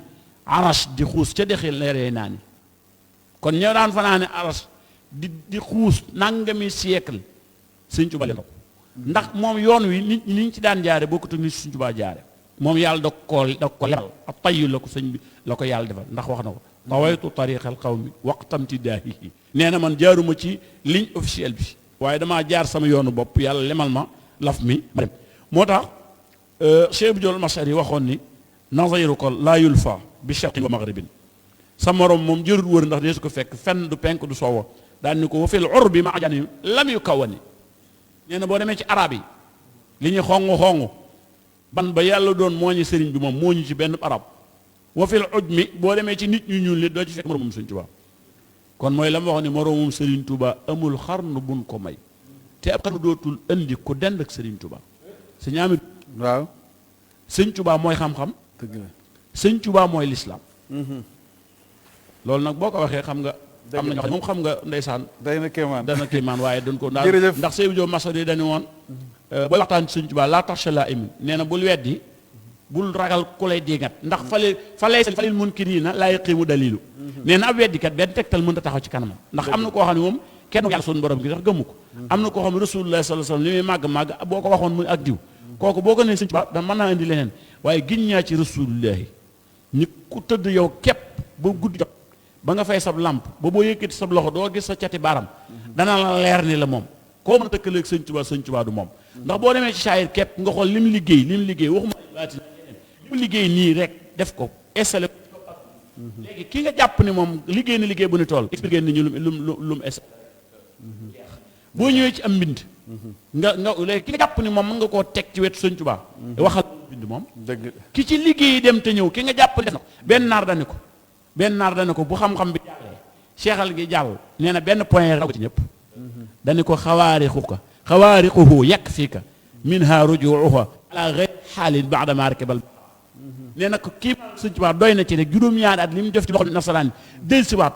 arash di xuus ca dexil leeree naa ni kon ñoo daan fanaane arash di xuus nangami siècle sëñ Tuubaa leen ko ndax moom yoon wi nit ñi ñu ci daan jaare bokkut ak nit sëñ Tuubaa jaare moom yàlla da ko lebal ab tayyu la ko sëñ bi la ko yàlla defal ndax wax na ko tawaytu tariqal qawmi waqtamtidaahihi nee na man jaaruma ci ligne officielle bi waaye damaa jaar sama yoonu bopp yàlla lemal ma laf mi ma dem moo tax Cheikh Abdul Masari waxoon ni naziruka laa yulfa bi sharqin wa maghribin sa morom moom jërul wër ndax dee su ko fekk fenn du penk du soowa daan ni ko wa fil urbi ma ajani lam yu kawani nee na boo demee ci arab yi li ñuy xong ban ba yàlla doon moo ñu sëriñ bi moom moo ñu ci benn arab wa fil ujmi boo demee ci nit ñu ñuul li doo ci fekk moromum sëriñ Tuubaa kon mooy la ma wax ni moromum sëriñ Tuubaa amul xarnu buñ ko may te ab xarnu dootul indi ku dend ak sëriñ Tuubaa sëñ Amit
waaw
sëñ Tuubaa mooy xam-xam
dëgg la
sëñ Tuubaa mooy lislaam loolu nag boo ko waxee xam nga am na ñoo xam moom xam nga ndeysaan
day na kéemaan
dana kéemaan waaye dañ ko
jërëjëf
ndax Seydou Diop Masodi dañu woon booy waxtaan ci sëñ Tuubaa laa taxsha laa imin nee na bul weddi bul ragal ku lay diingat ndax falil munkiriina laa yaqiimu daliilu nee na ab weddikat benn tegtal mën a taxaw ci kanamam ndax am na koo xam ne moom kenn yàlla suñu borom gi sax gëmmu ko am na koo xam ne rasulullah sallallahu alayhi wasallam li muy màgg boo ko waxoon muy ak diw kooku boo ko nee sëñ Tuubaa da mën naa indi leneen waaye giñ ñaa ci rasulullahi ñi ku tëdd yow képp ba guddi jot ba nga fay sab làmp ba boo yëkkati sab loxo doo gis sa cati baram dana la leer ni la moom koo mën a tëkkaleeg sëñ Tuubaa du moom ndax boo demee ci saayir képp nga xool li mu liggéey waxuma baati li mu liggéey nii rek def ko installé ko léegi ki nga jàpp ni moom liggéey na liggéey bu ni tool expliqué ni ñu lu mu installé boo ñëwee ci am mbind nga léegi ki nga jàpp ni moom mën nga koo teg ci wetu sëñ Tuubaa waxal mbind moom
dëgg
ki ci liggéey dem te ñëw ki nga jàpp def na ko benn naar dani ko bu xam-xam bi jàllee seexal gi jàll nee na benn point raw ci ñëpp dani ko xawaariquhu yakfika minha rujuuha ala ghayri xaalin ba'da ma rakibal nee na ko kii sëñ Tuubaa doy na ci rek juróom-ñaari at li mu def ci loxo nasaraan del siwaat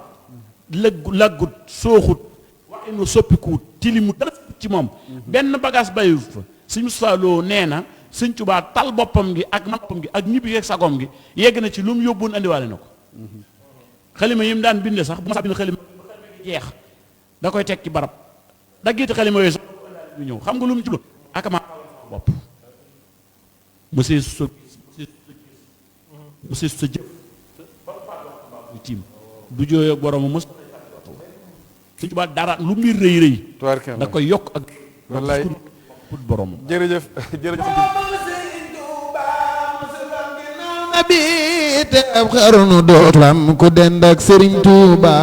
laggut sooxut waxinu soppikuwut tilimu dara ci moom benn bagage bayu fa sëñ Mustafaa Lo nee na sëñ Tuubaa tal boppam gi ak boppam gi ak ñibbi ak sagom gi yegg na ci lu mu yóbbuwoon andiwaale na ko xalima yi mu daan binde sax bu ma saa bind xalima jeex da koy teg ci barab daggiti xalima yooyu sax ñu ñëw xam nga lu mu jublu ak ma bopp monsieur sa jëf tiim du jooy ak borom mos Sëñ Tuubaa dara lu mbir rëy rëy da koy yokk ak
wallaay
borom
jërëjëf
nabi te ab xarnu dootul am ku dend ak Serigne Touba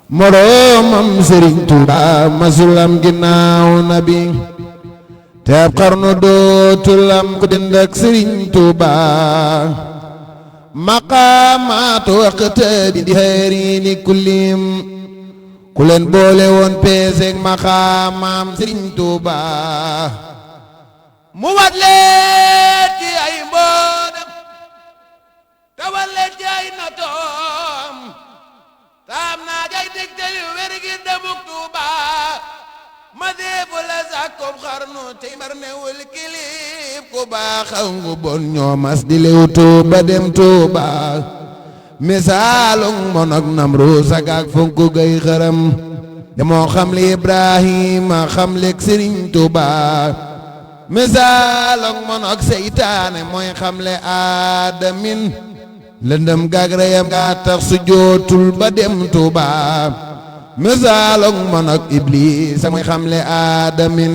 moroomam Serigne Touba masulam ginnaaw nabi te ab xarnu dootul am ku dend ak Serigne Touba maqaamaatu waqta bi di xeerini kullim ku leen boole woon peeseeg maqaamaam Serigne Touba mu wat leen ci ay mboodam tawal leen ci ay natoom taam naa jay digtal yu wér gi demuk Tuuba ma deefu la sàkkob xarnu tey mbar newul kilib ku baaxaw ngu bon ñoo mas di lew Tuuba dem Tuuba misaalung monok Namruus ak fonku gay xaram demoo xam li Ibrahima xam lek Sëriñ Tuuba misaalok monok seytaane mooy xamle aadamin lëndëm gaag reyam gaa tax su jootul ba dem Tuuba misaalok monok Iblis mooy xamle aadamin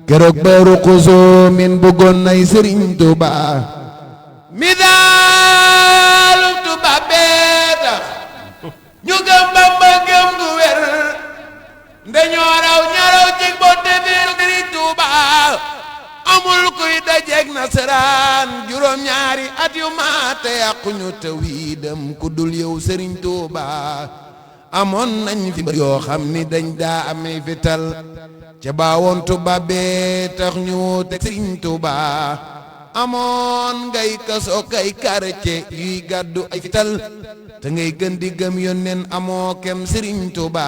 keroog ba ruqusoo min bëggoon nay Sëriñ Tuuba misaalok Tuuba bee tax ñu gëm Bamba gëm gu wér nde ñoo raw ñaraw ci botte biir Sëriñ Tuuba amul kuy dajeeg nasaraan juróom-ñaari at yu maate yàquñu tawhiidam ku dul yow Serigne Touba amoon nañ fi mbër yoo xam ni dañ daa amee fital ca baawoon Touba bee tax ñu teg Serigne Touba amoon ngay kaso kay quartier yuy gàddu ay fital te ngay gën di gëm yónneen amoo kem Sëriñ Tuuba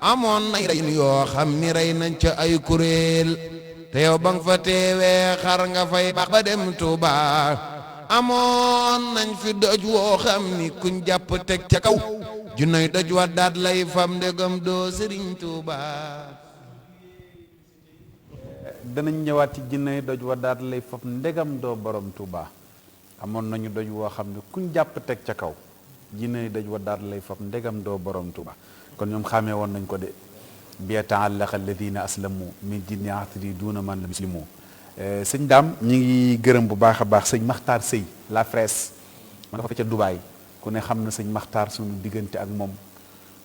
amoon nay rey yoo xam ni rey nañ ca ay kuréel te yow ba nga fa teewee xar nga fay baax ba dem Tuuba amoon nañ fi doj woo xam ni kuñ jàpp teg ca kaw junnoy doj wa daat lay fam ndegam doo Sëriñ Tuuba.
danañ ñëwaat ci jinne doj wa daat lay fab ndegam doo borom Touba amoon nañu doj woo xam ne kuñ jàpp teg ca kaw jinne doj wa daat lay fab ndegam doo borom Touba kon ñoom xamee woon nañ ko de bi ta'allaqa alladina aslamu min jinni atri duna man lam yuslimu sëñ daam ñi ngi gërëm bu baax a baax sëñ Maxtaar Sëy la fraise ma nga fa ca Dubaay ku ne xam na sëñ Maxtaar suñu diggante ak moom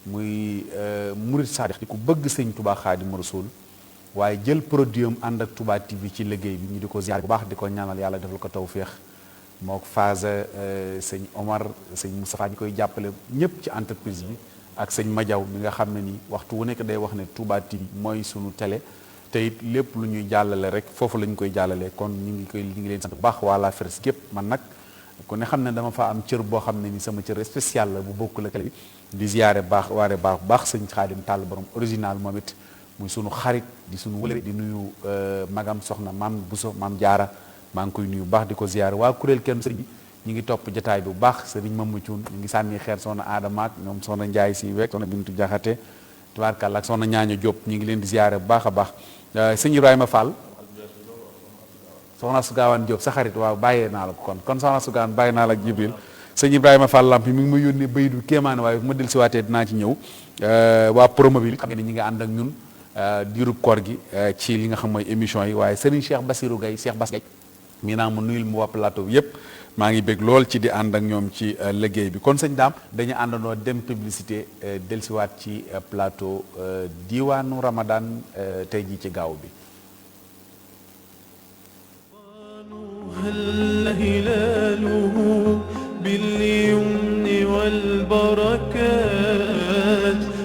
muy murid saadix di ku bëgg sëñ Touba Xaadimu Rasuul waaye jël produit am ànd ak Touba TV ci liggéey bi ñu di ko ziar bu baax di ko ñaanal yàlla defal ko tawféex moo ko phase sëñ Omar sëñ Moustapha ñu koy jàppale ñëpp ci entreprise bi ak sëñ Madiaw mi nga xam ne ni waxtu wu nekk day wax ne Touba TV mooy sunu télé te it lépp lu ñuy jàllale rek foofu la ñu koy jàllalee kon ñu ngi leen sant bu baax waa la Fers gépp man nag ku ne xam ne dama fa am cër boo xam ne ni sama cër spécial la bu bokk la bi di ziare baax waare baax sëñ Xaadim Tall borom original moom it muy sunu xarit di sunu wëlëre di nuyu magam soxna maam Bousso maam Jaara maa ngi koy nuyu baax di ko ziyaare waa kuréel kenn sëriñ bi ñu ngi topp jataay bi bu baax sëriñ Mamadou Thioune ñu ngi sànni xeer soxna Adama ak ñoom soxna Njaay si wek soxna Bintu Jaxate tubaarkàlla ak soxna Ñaaño Diop ñu ngi leen di ziyaare bu baax a baax sëñ Ibrahima Fall soxna su gaawaan Diop sa xarit waaw bàyyee naa la ko kon soxna su gaawaan bàyyi naa la ak Jibril sëñ Ibrahima Fall lamp mi ngi ma yónnee bay du kéemaane waaye bu ma del si waatee dinaa ci ñëw waa Promobile xam ngeen ni ñi ngi ànd ak ñun diirub koor gi ci li nga xam mooy émission yi waaye Serigne Cheikh Bassirou Gaye Cheikh Bass Gaye mii naa mu nuyul mu waa plateau bi yëpp maa ngi bég lool ci di ànd ak ñoom ci liggéey bi kon sëñ daam dañu àndandoo dem publicité dellusiwaat ci plateau diwaanu Ramadan tey jii ci gaaw bi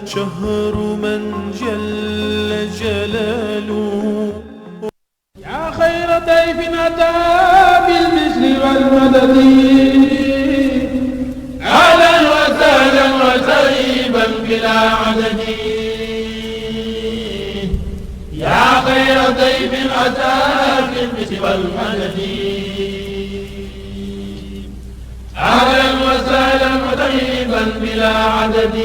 شهر من جل جلاله يا خير ضيف أتى بالبشر والمدد أهلا وسهلا وترحيبا بلا عدد يا خير ضيف أتى بالبشر والمدد أهلا وسهلا وترحيبا بلا عدد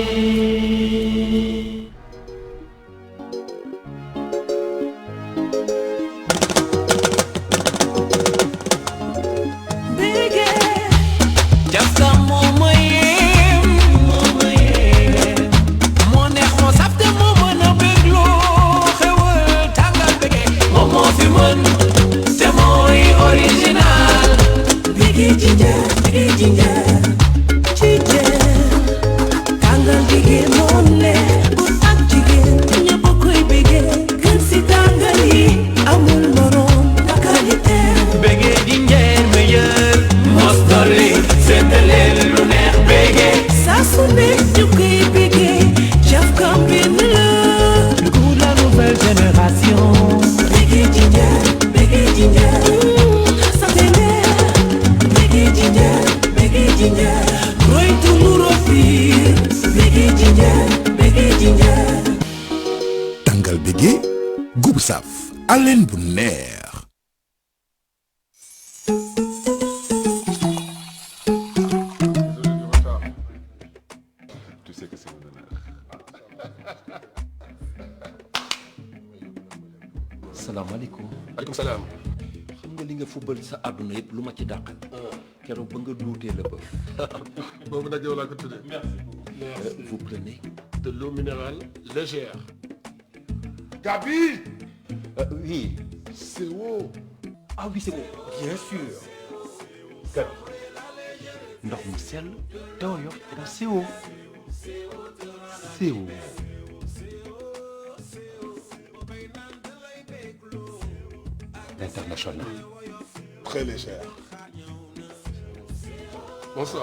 tàngal bége gubu saf alen bu neex.
salaamaaleykum.
aleykum salaam.
xam nga li nga football sa àdduna yëpp lu ma ci dàqal. keroog ba nga duutee la bëgg.
boobu nag yow laa ko tuddee.
vous prenez.
de l'eau minérale légère. Gabi.
Oui.
C'est eau.
Ah oui, c'est bon. Bien sûr. Gabi. ndox mu sell te woyof te c'est eau. C'est eau. International.
Très légère. Bonsoir.